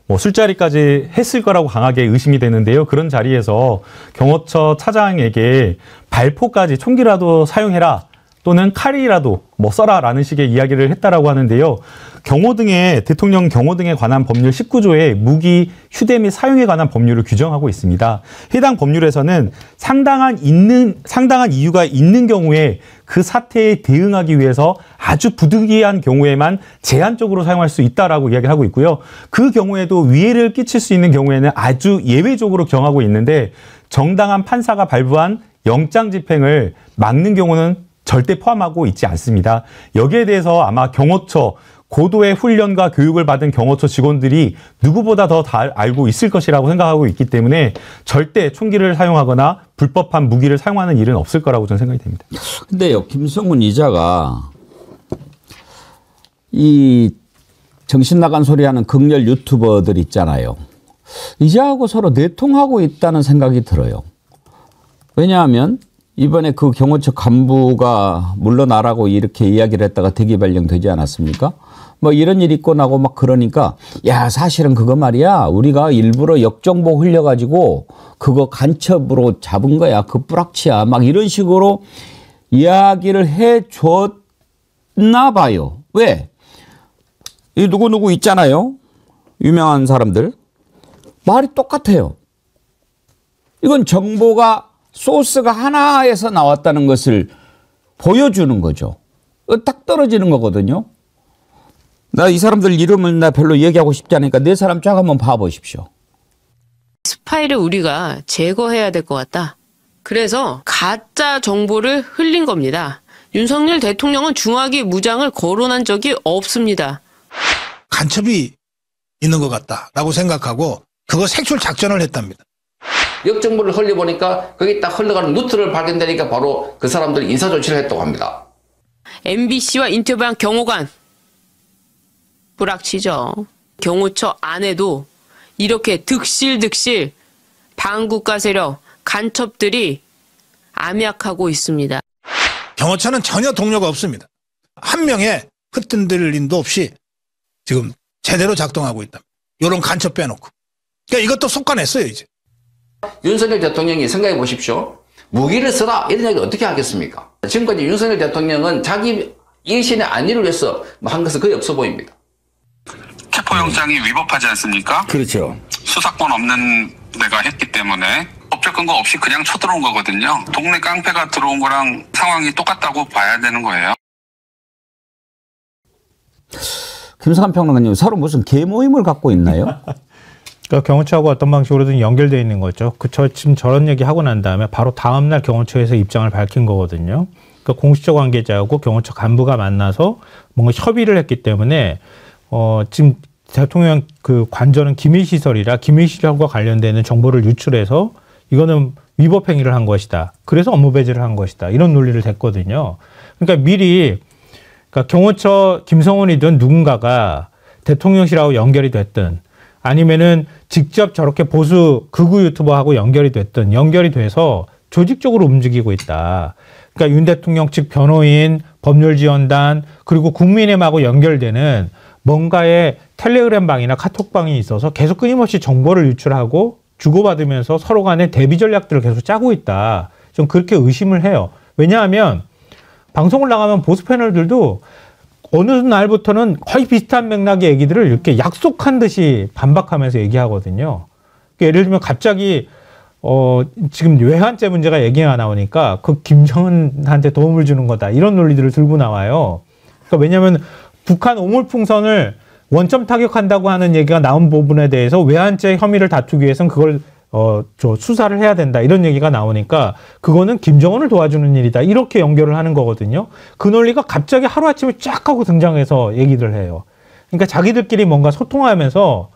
뭐 술자리까지 했을 거라고 강하게 의심이 되는데요. 그런 자리에서 경호처 차장에게 발포까지 총기라도 사용해라 또는 칼이라도 뭐 써라라는 식의 이야기를 했다라고 하는데요. 경호 등의 대통령 경호 등에 관한 법률 19조에 무기, 휴대 및 사용에 관한 법률을 규정하고 있습니다. 해당 법률에서는 상당한 이유가 있는 경우에 그 사태에 대응하기 위해서 아주 부득이한 경우에만 제한적으로 사용할 수 있다라고 이야기를 하고 있고요. 그 경우에도 위해를 끼칠 수 있는 경우에는 아주 예외적으로 정하고 있는데 정당한 판사가 발부한 영장 집행을 막는 경우는 절대 포함하고 있지 않습니다. 여기에 대해서 아마 경호처 고도의 훈련과 교육을 받은 경호처 직원들이 누구보다 더 잘 알고 있을 것이라고 생각하고 있기 때문에 절대 총기를 사용하거나 불법한 무기를 사용하는 일은 없을 거라고 저는 생각이 됩니다. 근데요, 김성훈 이자가 이 정신 나간 소리하는 극렬 유튜버들 있잖아요. 이자하고 서로 내통하고 있다는 생각이 들어요. 왜냐하면 이번에 그 경호처 간부가 물러나라고 이렇게 이야기를 했다가 대기 발령되지 않았습니까? 뭐 이런 일 있고 나고 막 그러니까 야 사실은 그거 말이야 우리가 일부러 역정보 흘려가지고 그거 간첩으로 잡은 거야 그 뿌락치야 막 이런 식으로 이야기를 해줬나 봐요. 왜? 이 누구누구 있잖아요. 유명한 사람들. 말이 똑같아요. 이건 정보가 소스가 하나에서 나왔다는 것을 보여주는 거죠. 딱 떨어지는 거거든요. 나 이 사람들 이름을 나 별로 얘기하고 싶지 않으니까 네 사람 쫙 한번 봐보십시오. 스파이를 우리가 제거해야 될 것 같다. 그래서 가짜 정보를 흘린 겁니다. 윤석열 대통령은 중화기 무장을 거론한 적이 없습니다. 간첩이 있는 것 같다라고 생각하고 그거 색출 작전을 했답니다. 역정보를 흘려보니까 거기 딱 흘러가는 루트를 발견되니까 바로 그 사람들이 인사조치를 했다고 합니다. MBC와 인터뷰한 경호관. 불악치죠. 경호처 안에도 이렇게 득실득실 반국가 세력, 간첩들이 암약하고 있습니다. 경호처는 전혀 동료가 없습니다. 한 명의 흩흔들림도 없이 지금 제대로 작동하고 있다. 이런 간첩 빼놓고. 그러니까 이것도 속아냈어요 이제. 윤석열 대통령이 생각해 보십시오. 무기를 쓰라 이런 이야기 어떻게 하겠습니까? 지금까지 윤석열 대통령은 자기 일신의 안위를 위해서 한 것은 거의 없어 보입니다. 체포영장이 위법하지 않습니까? 그렇죠. 수사권 없는 데가 했기 때문에 법적 근거 없이 그냥 쳐들어온 거거든요. 동네 깡패가 들어온 거랑 상황이 똑같다고 봐야 되는 거예요. 김성한 평론가님 서로 무슨 계모임을 갖고 있나요? 그러니까 경호처하고 어떤 방식으로든 연결되어 있는 거죠. 저 지금 저런 얘기 하고 난 다음에 바로 다음날 경호처에서 입장을 밝힌 거거든요. 그러니까 공수처 관계자하고 경호처 간부가 만나서 뭔가 협의를 했기 때문에 지금 대통령 그 관저는 기밀시설이라 기밀시설과 관련되는 정보를 유출해서 이거는 위법 행위를 한 것이다. 그래서 업무 배제를 한 것이다. 이런 논리를 댔거든요. 그러니까 미리 그러니까 경호처 김성훈이든 누군가가 대통령실하고 연결이 됐든 아니면은 직접 저렇게 보수 극우 유튜버하고 연결이 됐든 연결이 돼서 조직적으로 움직이고 있다. 그러니까 윤 대통령 측 변호인, 법률지원단 그리고 국민의힘하고 연결되는 뭔가의 텔레그램 방이나 카톡 방이 있어서 계속 끊임없이 정보를 유출하고 주고받으면서 서로 간의 대비 전략들을 계속 짜고 있다. 좀 그렇게 의심을 해요. 왜냐하면 방송을 나가면 보수 패널들도 어느 날부터는 거의 비슷한 맥락의 얘기들을 이렇게 약속한 듯이 반박하면서 얘기하거든요. 그러니까 예를 들면 갑자기 지금 외환죄 문제가 얘기가 나오니까 그 김정은한테 도움을 주는 거다. 이런 논리들을 들고 나와요. 그러니까 왜냐하면 북한 오물풍선을 원점 타격한다고 하는 얘기가 나온 부분에 대해서 외환죄 혐의를 다투기 위해서는 그걸 수사를 해야 된다. 이런 얘기가 나오니까 그거는 김정은을 도와주는 일이다. 이렇게 연결을 하는 거거든요. 그 논리가 갑자기 하루아침에 쫙 하고 등장해서 얘기를 해요. 그러니까 자기들끼리 뭔가 소통하면서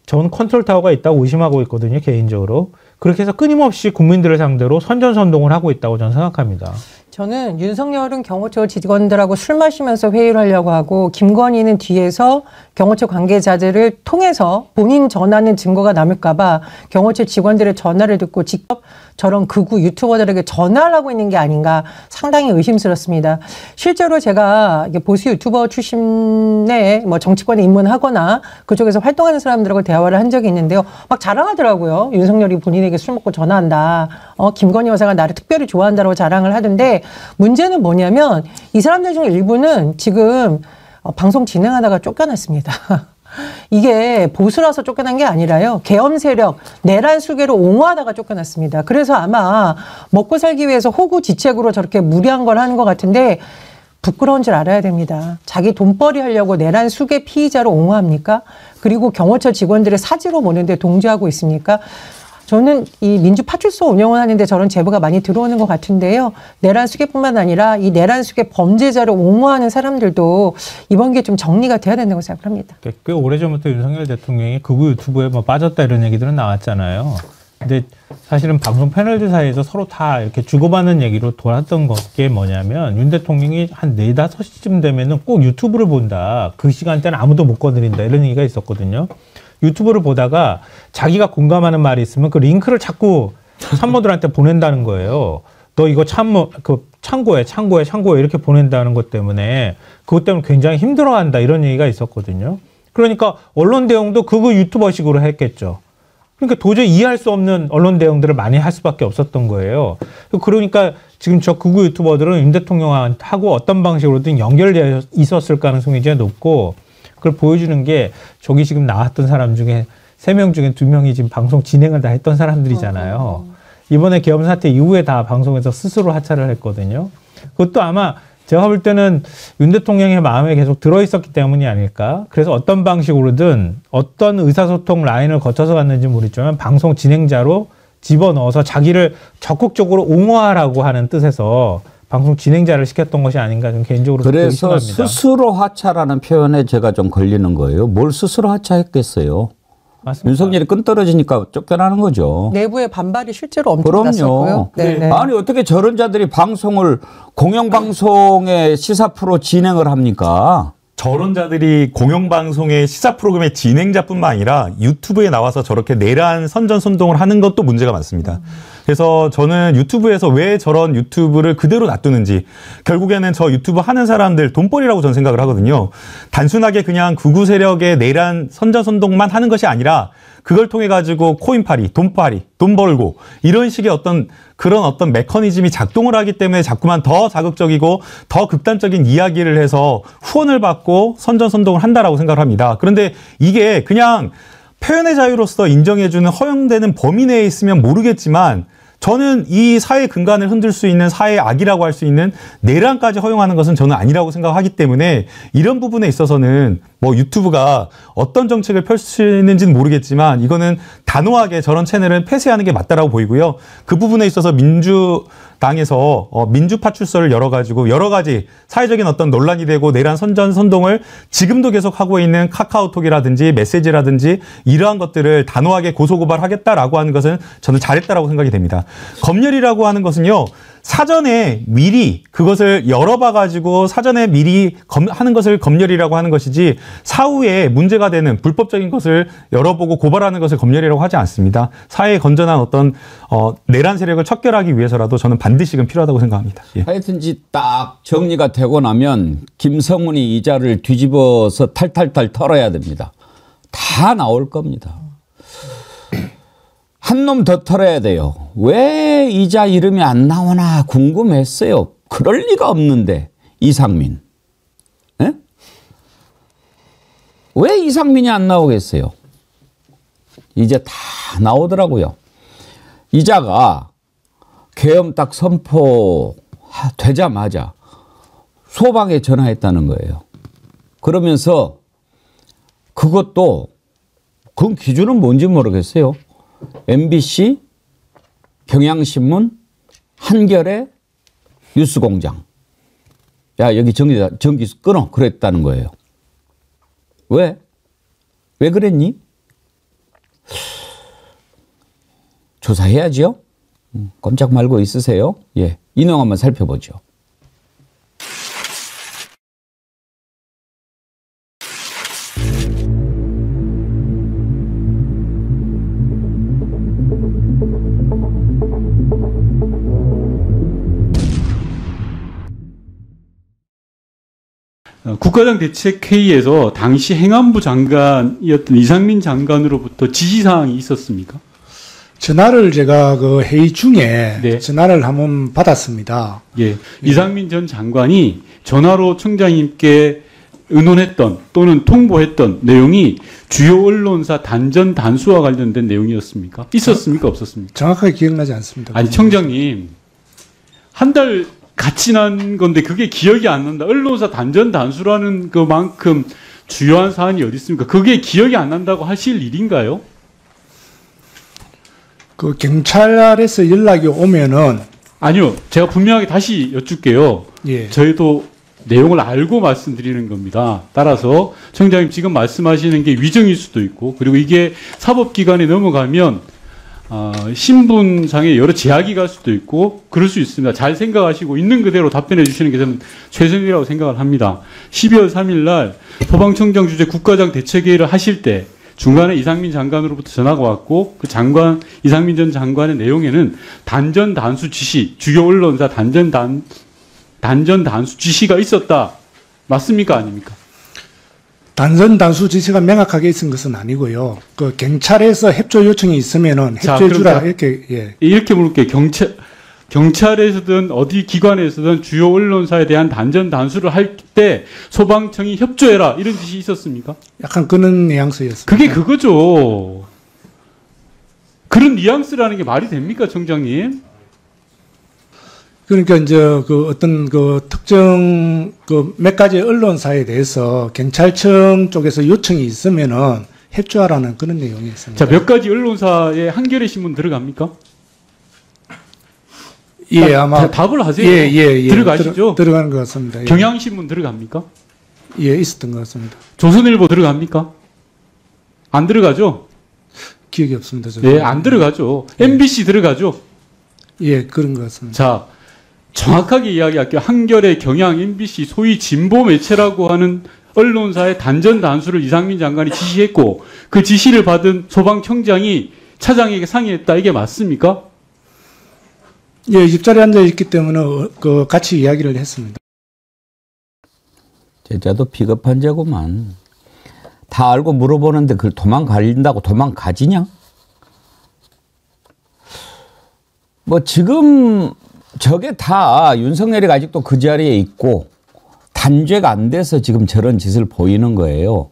저는 컨트롤 타워가 있다고 의심하고 있거든요. 개인적으로. 그렇게 해서 끊임없이 국민들을 상대로 선전선동을 하고 있다고 저는 생각합니다. 저는 윤석열은 경호처 직원들하고 술 마시면서 회의를 하려고 하고 김건희는 뒤에서 경호처 관계자들을 통해서 본인 전화는 증거가 남을까 봐 경호처 직원들의 전화를 듣고 직접 저런 극우 유튜버들에게 전화를 하고 있는 게 아닌가 상당히 의심스럽습니다. 실제로 제가 보수 유튜버 출신의 뭐 정치권에 입문하거나 그쪽에서 활동하는 사람들하고 대화를 한 적이 있는데요. 막 자랑하더라고요. 윤석열이 본인에게 술 먹고 전화한다. 김건희 여사가 나를 특별히 좋아한다고 자랑을 하던데 문제는 뭐냐면 이 사람들 중 일부는 지금 방송 진행하다가 쫓겨났습니다. 이게 보수라서 쫓겨난 게 아니라요. 계엄 세력, 내란 수계로 옹호하다가 쫓겨났습니다. 그래서 아마 먹고 살기 위해서 호구지책으로 저렇게 무리한 걸 하는 것 같은데 부끄러운 줄 알아야 됩니다. 자기 돈벌이 하려고 내란 수계 피의자로 옹호합니까? 그리고 경호처 직원들의 사지로 모는데 동조하고 있습니까? 저는 이 민주파출소 운영을 하는데 저런 제보가 많이 들어오는 것 같은데요. 내란 수계뿐만 아니라 이 내란 수계 범죄자를 옹호하는 사람들도 이번 게 좀 정리가 돼야 된다고 생각합니다. 꽤 오래전부터 윤석열 대통령이 극우 유튜브에 뭐 빠졌다 이런 얘기들은 나왔잖아요. 근데 사실은 방송 패널들 사이에서 서로 다 이렇게 주고받는 얘기로 돌았던 게 뭐냐면 윤 대통령이 한 4, 5시쯤 되면은 꼭 유튜브를 본다. 그 시간대는 아무도 못 건드린다. 이런 얘기가 있었거든요. 유튜브를 보다가 자기가 공감하는 말이 있으면 그 링크를 자꾸 참모들한테 보낸다는 거예요. 너 이거 참고해 이렇게 보낸다는 것 때문에 그것 때문에 굉장히 힘들어한다 이런 얘기가 있었거든요. 그러니까 언론 대응도 그거 유튜버식으로 했겠죠. 그러니까 도저히 이해할 수 없는 언론 대응들을 많이 할 수밖에 없었던 거예요. 그러니까 지금 저 극우 유튜버들은 윤 대통령하고 어떤 방식으로든 연결되어 있었을 가능성이 굉장히 높고 그걸 보여주는 게 저기 지금 나왔던 사람 중에 3명 중에 2명이 지금 방송 진행을 다 했던 사람들이잖아요. 이번에 계엄 사태 이후에 다 방송에서 스스로 하차를 했거든요. 그것도 아마 제가 볼 때는 윤 대통령의 마음에 계속 들어있었기 때문이 아닐까. 그래서 어떤 방식으로든 어떤 의사소통 라인을 거쳐서 갔는지 모르겠지만 방송 진행자로 집어넣어서 자기를 적극적으로 옹호하라고 하는 뜻에서 방송 진행자를 시켰던 것이 아닌가 좀 개인적으로 그래서 의심합니다. 스스로 하차라는 표현에 제가 좀 걸리는 거예요. 뭘 스스로 하차했겠어요. 맞습니다. 윤석열이 끈 떨어지니까 쫓겨나는 거죠. 내부의 반발이 실제로 엄청 났었고요. 그럼요. 아니 어떻게 저런 자들이 방송을 공영방송의 시사 프로 진행을 합니까? 저런 자들이 공영방송의 시사 프로그램의 진행자뿐만 아니라 유튜브에 나와서 저렇게 내란 선전선동을 하는 것도 문제가 많습니다. 그래서 저는 유튜브에서 왜 저런 유튜브를 그대로 놔두는지 결국에는 저 유튜브 하는 사람들 돈벌이라고 저는 생각을 하거든요. 단순하게 그냥 극우 세력의 내란 선전선동만 하는 것이 아니라 그걸 통해 가지고 코인팔이, 돈팔이, 돈 벌고 이런 식의 그런 어떤 메커니즘이 작동을 하기 때문에 자꾸만 더 자극적이고 더 극단적인 이야기를 해서 후원을 받고 선전선동을 한다라고 생각을 합니다. 그런데 이게 그냥 표현의 자유로서 인정해주는 허용되는 범위 내에 있으면 모르겠지만 저는 이 사회 근간을 흔들 수 있는 사회의 악이라고 할 수 있는 내란까지 허용하는 것은 저는 아니라고 생각하기 때문에 이런 부분에 있어서는 뭐 유튜브가 어떤 정책을 펼치는지는 모르겠지만 이거는 단호하게 저런 채널은 폐쇄하는 게 맞다라고 보이고요. 그 부분에 있어서 민주당에서 민주파 출소를 열어가지고 여러 가지 사회적인 어떤 논란이 되고 내란 선전선동을 지금도 계속 하고 있는 카카오톡이라든지 메시지라든지 이러한 것들을 단호하게 고소고발하겠다라고 하는 것은 저는 잘했다라고 생각이 됩니다. 검열이라고 하는 것은요. 사전에 미리 그것을 열어봐가지고 사전에 미리 하는 것을 검열이라고 하는 것이지 사후에 문제가 되는 불법적인 것을 열어보고 고발하는 것을 검열이라고 하지 않습니다. 사회에 건전한 어떤 내란 세력을 척결하기 위해서라도 저는 반드시 이건 필요하다고 생각합니다. 예. 하여튼지 딱 정리가 되고 나면 김성훈이 이자를 뒤집어서 탈탈탈 털어야 됩니다. 다 나올 겁니다. 한 놈 더 털어야 돼요. 왜 이자 이름이 안 나오나 궁금했어요. 그럴 리가 없는데 이상민. 에? 왜 이상민이 안 나오겠어요? 이제 다 나오더라고요. 이자가 계엄 딱 선포되자마자 소방에 전화했다는 거예요. 그러면서 그것도 그 기준은 뭔지 모르겠어요. MBC, 경향신문, 한겨레, 뉴스공장. 야, 여기 전기 끊어. 그랬다는 거예요. 왜? 왜 그랬니? 조사해야지요. 꼼짝 말고 있으세요. 예, 이 내용 한번 살펴보죠. 국가장 대책회의에서 당시 행안부 장관이었던 이상민 장관으로부터 지시사항이 있었습니까? 전화를 제가 그 회의 중에 네. 전화를 한번 받았습니다. 예. 이상민 전 장관이 전화로 청장님께 의논했던 또는 통보했던 내용이 주요 언론사 단전 단수와 관련된 내용이었습니까? 있었습니까? 없었습니까? 정확하게 기억나지 않습니다. 아니, 청장님. 한 달 같이 난 건데 그게 기억이 안 난다. 언론사 단전 단수라는 그만큼 주요한 사안이 어디 있습니까? 그게 기억이 안 난다고 하실 일인가요? 그 경찰에서 연락이 오면은 아니요. 제가 분명하게 다시 여쭙게요. 예. 저희도 내용을 알고 말씀드리는 겁니다. 따라서 청장님 지금 말씀하시는 게 위정일 수도 있고 그리고 이게 사법기관에 넘어가면 신분상에 여러 제약이 갈 수도 있고 그럴 수 있습니다. 잘 생각하시고 있는 그대로 답변해 주시는 게 저는 최선이라고 생각을 합니다. 12월 3일 날 소방청장 주재 국가장 대책회의를 하실 때 중간에 이상민 장관으로부터 전화가 왔고 그 장관 이상민 전 장관의 내용에는 단전 단수 지시 주요 언론사 단전 단수 지시가 있었다. 맞습니까? 아닙니까? 단전 단수 지시가 명확하게 있은 것은 아니고요. 그 경찰에서 협조 요청이 있으면은 협조해주라 이렇게 예. 이렇게 물을게요. 경찰에서든 어디 기관에서든 주요 언론사에 대한 단전 단수를 할 때 소방청이 협조해라 이런 지시 있었습니까? 약간 그런 뉘앙스였습니다. 그게 그거죠. 그런 뉘앙스라는 게 말이 됩니까, 청장님? 그러니까 이제 그 어떤 그 특정 그 몇 가지 언론사에 대해서 경찰청 쪽에서 요청이 있으면은 협조하라는 그런 내용이었습니다. 자, 몇 가지 언론사에 한겨레 신문 들어갑니까? 예, 아마 답을 하세요. 예. 들어가시죠? 들어가는 것 같습니다. 예. 경향신문 들어갑니까? 예, 있었던 것 같습니다. 조선일보 들어갑니까? 안 들어가죠? 기억이 없습니다. 저는. 예, 안 들어가죠. MBC 들어가죠? 예, 그런 것 같습니다. 자, 정확하게 이야기할게요. 한겨레, 경향, MBC, 소위 진보 매체라고 하는 언론사의 단전 단수를 이상민 장관이 지시했고 그 지시를 받은 소방청장이 차장에게 상의했다. 이게 맞습니까? 예, 옆자리에 앉아 있기 때문에 그 같이 이야기를 했습니다. 제자도 비겁한 자구만. 다 알고 물어보는데 그걸 도망가린다고 도망가지냐? 뭐 지금 저게 다 윤석열이 아직도 그 자리에 있고 단죄가 안 돼서 지금 저런 짓을 보이는 거예요.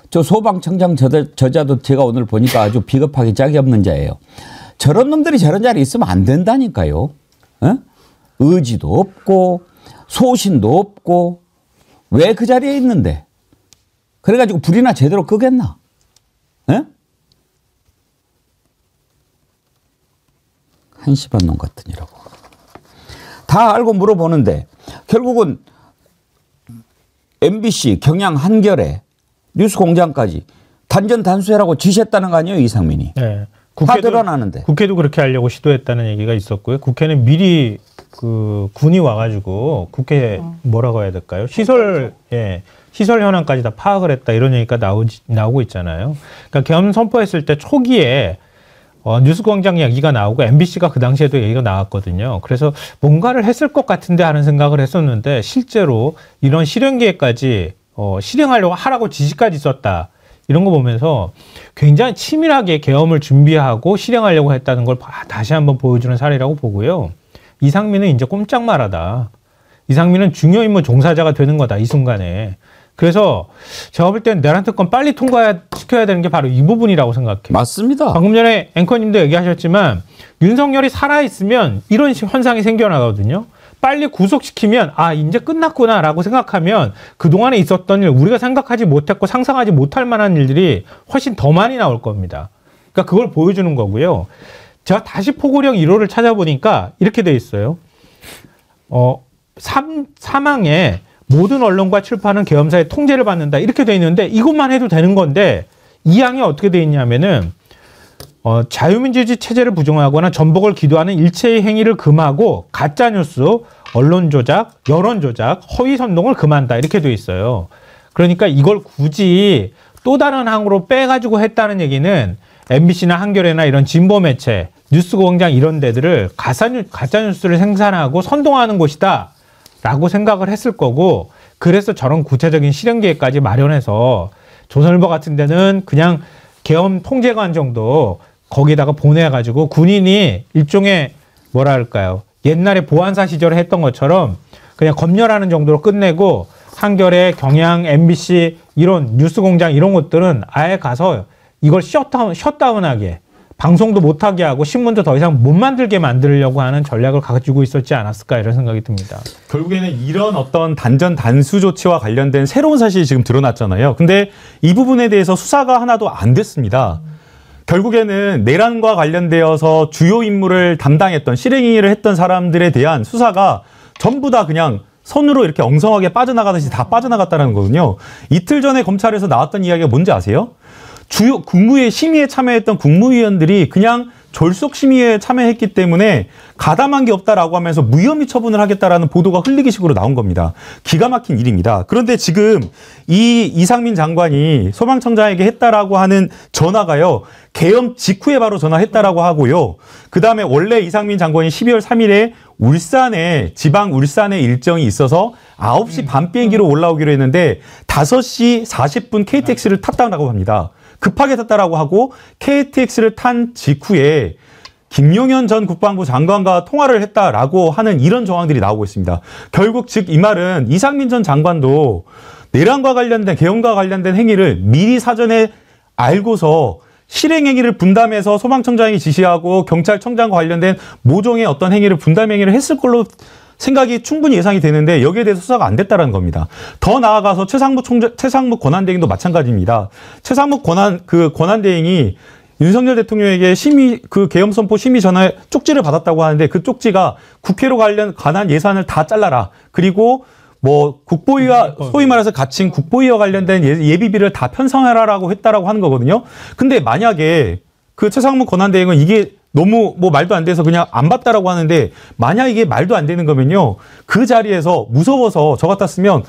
저 소방청장 저자도 제가 오늘 보니까 아주 비겁하게 짝이 없는 자예요. 저런 놈들이 저런 자리에 있으면 안 된다니까요. 어? 의지도 없고 소신도 없고 왜 그 자리에 있는데? 그래가지고 불이나 제대로 끄겠나? 예? 한심한 놈 같으니라고. 다 알고 물어보는데 결국은 MBC, 경향, 한겨레, 뉴스공장까지 단전단수해라고 지시했다는 거 아니에요, 이상민이? 네. 다 드러나는데. 국회도 그렇게 하려고 시도했다는 얘기가 있었고요. 국회는 미리 그 군이 와가지고 국회 뭐라고 해야 될까요? 시설 현황까지 다 파악을 했다 이런 얘기가 나오고 있잖아요. 그러니까 계엄 선포했을 때 초기에 뉴스광장 얘기가 나오고 MBC가 그 당시에도 얘기가 나왔거든요. 그래서 뭔가를 했을 것 같은데 하는 생각을 했었는데 실제로 이런 실행 계획까지 실행하려고 하라고 지시까지 썼다. 이런 거 보면서 굉장히 치밀하게 계엄을 준비하고 실행하려고 했다는 걸 다시 한번 보여주는 사례라고 보고요. 이상민은 이제 꼼짝말하다. 이상민은 중요 임무 종사자가 되는 거다. 이 순간에. 그래서 제가 볼 때는 내란 특권 빨리 통과시켜야 되는 게 바로 이 부분이라고 생각해요. 맞습니다. 방금 전에 앵커님도 얘기하셨지만 윤석열이 살아있으면 이런 현상이 생겨나거든요. 빨리 구속시키면 이제 끝났구나라고 생각하면 그동안에 있었던 일, 우리가 생각하지 못했고 상상하지 못할 만한 일들이 훨씬 더 많이 나올 겁니다. 그러니까 그걸 보여주는 거고요. 제가 다시 포고령 1호를 찾아보니까 이렇게 돼 있어요. 사망에 모든 언론과 출판은 계엄사의 통제를 받는다. 이렇게 돼 있는데 이것만 해도 되는 건데 이 항이 어떻게 돼 있냐면은 자유민주주의 체제를 부정하거나 전복을 기도하는 일체의 행위를 금하고 가짜뉴스, 언론조작, 여론조작, 허위선동을 금한다. 이렇게 돼 있어요. 그러니까 이걸 굳이 또 다른 항으로 빼가지고 했다는 얘기는 MBC나 한겨레나 이런 진보 매체, 뉴스공장 이런 데들을 가짜뉴스를 생산하고 선동하는 곳이다. 라고 생각을 했을 거고 그래서 저런 구체적인 실행계획까지 마련해서 조선일보 같은 데는 그냥 계엄 통제관 정도 거기다가 보내가지고 군인이 일종의 뭐랄까요 옛날에 보안사 시절에 했던 것처럼 그냥 검열하는 정도로 끝내고 한겨레, 경향, MBC 이런 뉴스공장 이런 것들은 아예 가서 이걸 셧다운하게 방송도 못하게 하고 신문도 더 이상 못 만들게 만들려고 하는 전략을 가지고 있었지 않았을까 이런 생각이 듭니다. 결국에는 이런 어떤 단전 단수 조치와 관련된 새로운 사실이 지금 드러났잖아요. 근데 이 부분에 대해서 수사가 하나도 안 됐습니다. 결국에는 내란과 관련되어서 주요 임무를 담당했던 실행행위를 했던 사람들에 대한 수사가 전부 다 그냥 선으로 이렇게 엉성하게 빠져나가듯이 다 빠져나갔다는 거거든요. 이틀 전에 검찰에서 나왔던 이야기가 뭔지 아세요? 주요 국무회의 심의에 참여했던 국무위원들이 그냥 졸속 심의에 참여했기 때문에 가담한 게 없다라고 하면서 무혐의 처분을 하겠다라는 보도가 흘리기 식으로 나온 겁니다. 기가 막힌 일입니다. 그런데 지금 이 이상민 장관이 소방청장에게 했다라고 하는 전화가요. 계엄 직후에 바로 전화했다라고 하고요. 그다음에 원래 이상민 장관이 12월 3일에 지방 울산에 일정이 있어서 9시 반 비행기로 올라오기로 했는데 5시 40분 KTX를 탔다고 합니다. 급하게 탔다라고 하고 KTX를 탄 직후에 김용현 전 국방부 장관과 통화를 했다라고 하는 이런 정황들이 나오고 있습니다. 결국 즉 이 말은 이상민 전 장관도 내란과 관련된 계엄과 관련된 행위를 미리 사전에 알고서 실행행위를 분담해서 소방청장이 지시하고 경찰청장과 관련된 모종의 어떤 행위를 분담 행위를 했을 걸로 생각이 충분히 예상이 되는데 여기에 대해서 수사가 안 됐다는 겁니다. 더 나아가서 최상무 권한대행도 마찬가지입니다. 최상무 권한대행이 윤석열 대통령에게 계엄 선포 심의 전화에 쪽지를 받았다고 하는데 그 쪽지가 국회로 관한 예산을 다 잘라라. 그리고 국보위와 소위 말해서 갇힌 국보위와 관련된 예비비를 다 편성해라라고 했다라고 하는 거거든요. 근데 만약에 그 최상무 권한대행은 이게 너무 말도 안 돼서 그냥 안 받다라고 하는데 만약 이게 말도 안 되는 거면요. 그 자리에서 무서워서 저 같았으면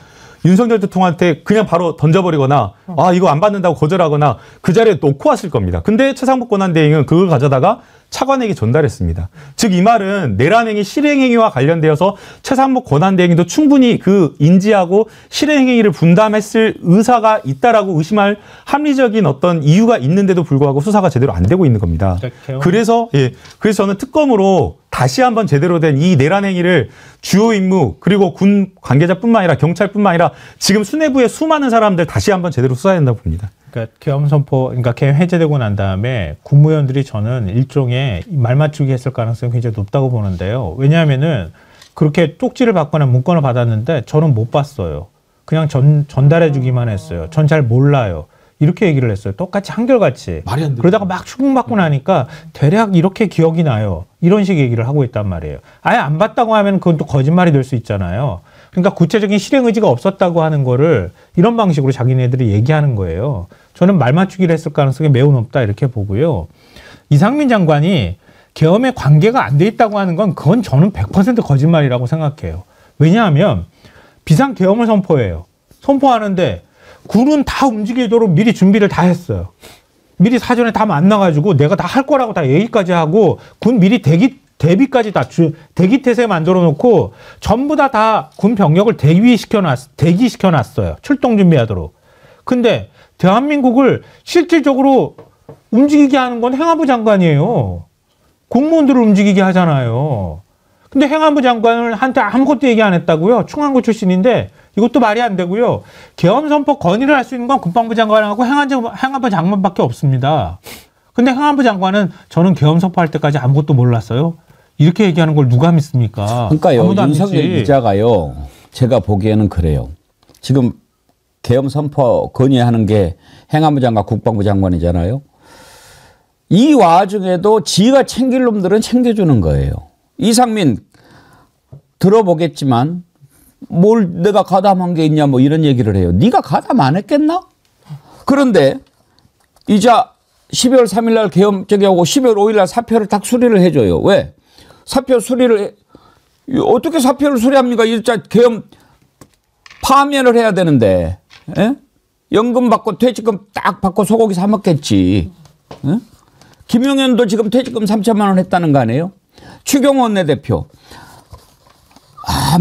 윤석열 대통령한테 그냥 바로 던져버리거나 이거 안 받는다고 거절하거나 그 자리에 놓고 왔을 겁니다. 근데 최상무 권한대행은 그걸 가져다가 차관에게 전달했습니다. 즉 이 말은 내란행위 실행행위와 관련되어서 최상무 권한대행도 충분히 인지하고 실행행위를 분담했을 의사가 있다라고 의심할 합리적인 어떤 이유가 있는데도 불구하고 수사가 제대로 안 되고 있는 겁니다. 그래서 저는 특검으로 다시 한번 제대로 된 이 내란행위를 주요 임무 그리고 군 관계자뿐만 아니라 경찰뿐만 아니라 지금 수뇌부의 수많은 사람들 다시 한번 제대로 수사해야 된다고 봅니다. 그러니까 계엄 해제되고 난 다음에 국무위원들이 저는 일종의 말 맞추기 했을 가능성이 굉장히 높다고 보는데요. 왜냐하면은 그렇게 쪽지를 받거나 문건을 받았는데 저는 못 봤어요. 그냥 전달해 주기만 했어요. 전 잘 몰라요. 이렇게 얘기를 했어요. 똑같이 한결같이. 말이 안 돼. 그러다가 막 추궁받고 나니까 대략 이렇게 기억이 나요. 이런 식의 얘기를 하고 있단 말이에요. 아예 안 봤다고 하면 그건 또 거짓말이 될 수 있잖아요. 그러니까 구체적인 실행 의지가 없었다고 하는 거를 이런 방식으로 자기네들이 얘기하는 거예요. 저는 말 맞추기를 했을 가능성이 매우 높다 이렇게 보고요. 이상민 장관이 계엄에 관계가 안 돼 있다고 하는 건 그건 저는 100% 거짓말이라고 생각해요. 왜냐하면 비상 계엄을 선포해요. 선포하는데 군은 다 움직이도록 미리 준비를 다 했어요. 미리 사전에 다 만나가지고 내가 다 할 거라고 다 얘기까지 하고 군 미리 대비까지 다 대기태세 만들어 놓고 전부 다 군 병력을 대기시켜놨어요. 출동 준비하도록. 근데 대한민국을 실질적으로 움직이게 하는 건 행안부 장관이에요. 공무원들을 움직이게 하잖아요. 근데 행안부 장관을 한테 아무것도 얘기 안 했다고요? 충안구 출신인데 이것도 말이 안 되고요. 계엄 선포 건의를 할 수 있는 건 국방부 장관하고 행안부 장관밖에 없습니다. 근데 행안부 장관은 저는 계엄 선포할 때까지 아무것도 몰랐어요. 이렇게 얘기하는 걸 누가 믿습니까? 그러니까요. 윤석열 기자가요. 제가 보기에는 그래요. 지금 계엄 선포 건의하는 게 행안부 장관, 국방부 장관이잖아요. 이 와중에도 지가 챙길 놈들은 챙겨주는 거예요. 이상민 들어보겠지만 뭘 내가 가담한 게 있냐 뭐 이런 얘기를 해요. 네가 가담 안 했겠나? 그런데 이제 12월 3일 날 계엄 하고 12월 5일 날 사표를 딱 수리를 해줘요. 왜? 사표 수리를 어떻게 사표를 수리합니까? 일자 계엄 파면을 해야 되는데 에? 연금 받고 퇴직금 딱 받고 소고기 사 먹겠지. 에? 김용현도 지금 퇴직금 3천만 원 했다는 거 아니에요? 추경호 원내대표.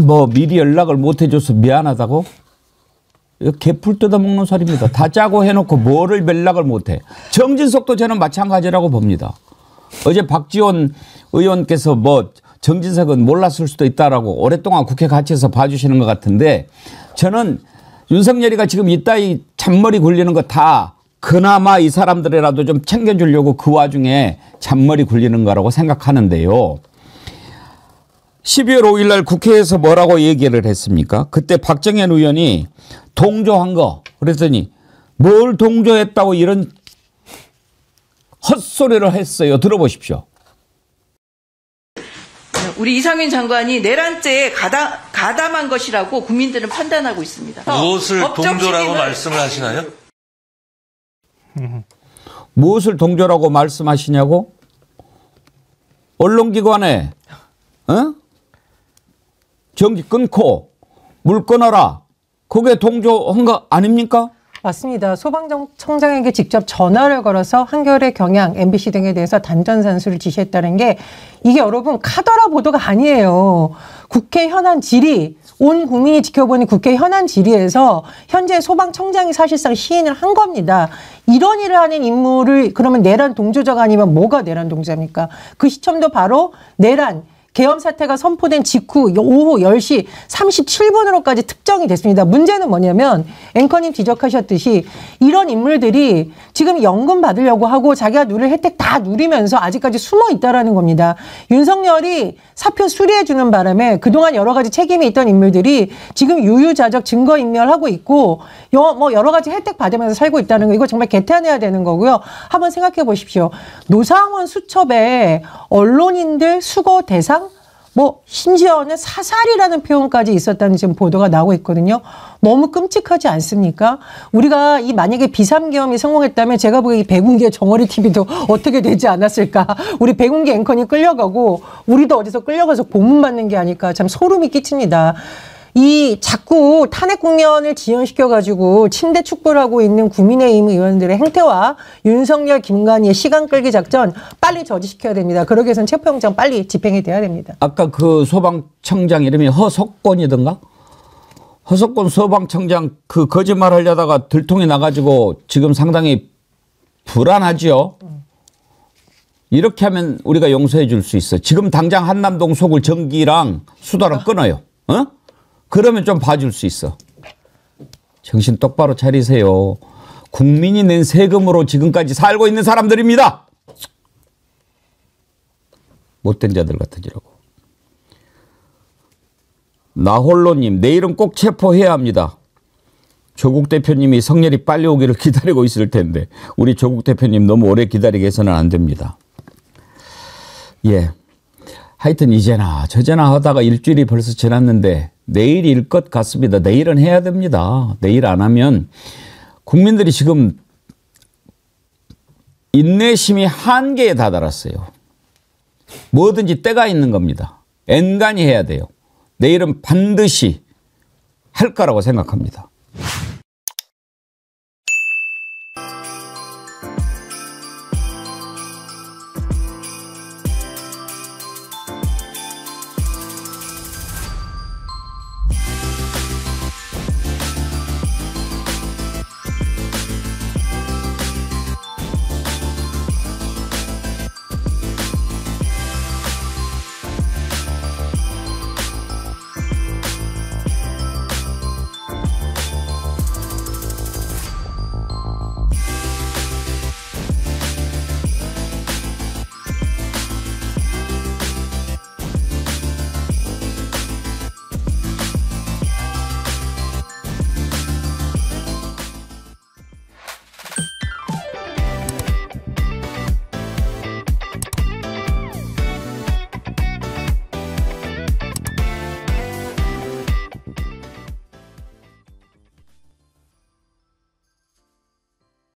뭐 미리 연락을 못 해줘서 미안하다고? 이거 개풀 뜯어먹는 소리입니다. 다 짜고 해놓고 뭐를 연락을 못 해. 정진석도 저는 마찬가지라고 봅니다. 어제 박지원 의원께서 뭐 정진석은 몰랐을 수도 있다라고 오랫동안 국회 같이 해서 봐주시는 것 같은데 저는 윤석열이가 지금 이따위 잔머리 굴리는 거 다 그나마 이 사람들이라도 좀 챙겨주려고 그 와중에 잔머리 굴리는 거라고 생각하는데요. 12월 5일 날 국회에서 뭐라고 얘기를 했습니까? 그때 박정현 의원이 동조한 거 그랬더니 뭘 동조했다고 이런 헛소리를 했어요. 들어보십시오. 우리 이상민 장관이 내란죄에 가담한 것이라고 국민들은 판단하고 있습니다. 무엇을 동조라고 말씀을 하시나요? 무엇을 동조라고 말씀하시냐고? 언론기관에 전기 끊고 물 끊어라. 그게 동조한 거 아닙니까? 맞습니다. 소방청장에게 직접 전화를 걸어서 한겨레, 경향, MBC 등에 대해서 단전산수를 지시했다는 게 이게 여러분 카더라 보도가 아니에요. 국회 현안 질의, 온 국민이 지켜보는 국회 현안 질의에서 현재 소방청장이 사실상 시인을 한 겁니다. 이런 일을 하는 인물을 그러면 내란 동조자가 아니면 뭐가 내란 동조자입니까? 그 시점도 바로 내란 계엄 사태가 선포된 직후 오후 10시 37분으로까지 특정이 됐습니다. 문제는 뭐냐면 앵커님 지적하셨듯이 이런 인물들이 지금 연금 받으려고 하고 자기가 누릴 혜택 다 누리면서 아직까지 숨어 있다라는 겁니다. 윤석열이 사표 수리해 주는 바람에 그동안 여러 가지 책임이 있던 인물들이 지금 유유자적 증거인멸하고 있고 뭐 여러 가지 혜택 받으면서 살고 있다는 거 이거 정말 개탄해야 되는 거고요. 한번 생각해 보십시오. 노상원 수첩에 언론인들 수거 대상 뭐 심지어는 사살이라는 표현까지 있었다는 지금 보도가 나오고 있거든요. 너무 끔찍하지 않습니까? 우리가 이 만약에 비상계엄이 성공했다면 제가 보기에 백운기의 정어리 TV도 어떻게 되지 않았을까? 우리 백운기 앵커님 끌려가고 우리도 어디서 끌려가서 고문받는 게 아닐까? 참 소름이 끼칩니다. 이 자꾸 탄핵 국면을 지연시켜가지고 침대 축구를 하고 있는 국민의힘 의원들의 행태와 윤석열, 김관희의 시간 끌기 작전 빨리 저지시켜야 됩니다. 그러기 위해서는 체포영장 빨리 집행이 돼야 됩니다. 아까 그 소방청장 이름이 허석권이던가? 허석권 소방청장 그 거짓말 하려다가 들통이 나가지고 지금 상당히 불안하죠. 이렇게 하면 우리가 용서해 줄 수 있어. 지금 당장 한남동 속을 전기랑 수도랑 끊어요. 그러면 좀 봐줄 수 있어. 정신 똑바로 차리세요. 국민이 낸 세금으로 지금까지 살고 있는 사람들입니다. 못된 자들 같으지라고. 나홀로님, 내일은 꼭 체포해야 합니다. 조국 대표님이 성렬이 빨리 오기를 기다리고 있을 텐데 우리 조국 대표님 너무 오래 기다리게 해서는 안 됩니다. 예. 하여튼 이제나 저제나 하다가 일주일이 벌써 지났는데 내일일 것 같습니다. 내일은 해야 됩니다. 내일 안 하면 국민들이 지금 인내심이 한계에 다다랐어요. 뭐든지 때가 있는 겁니다. 엔간히 해야 돼요. 내일은 반드시 할 거라고 생각합니다.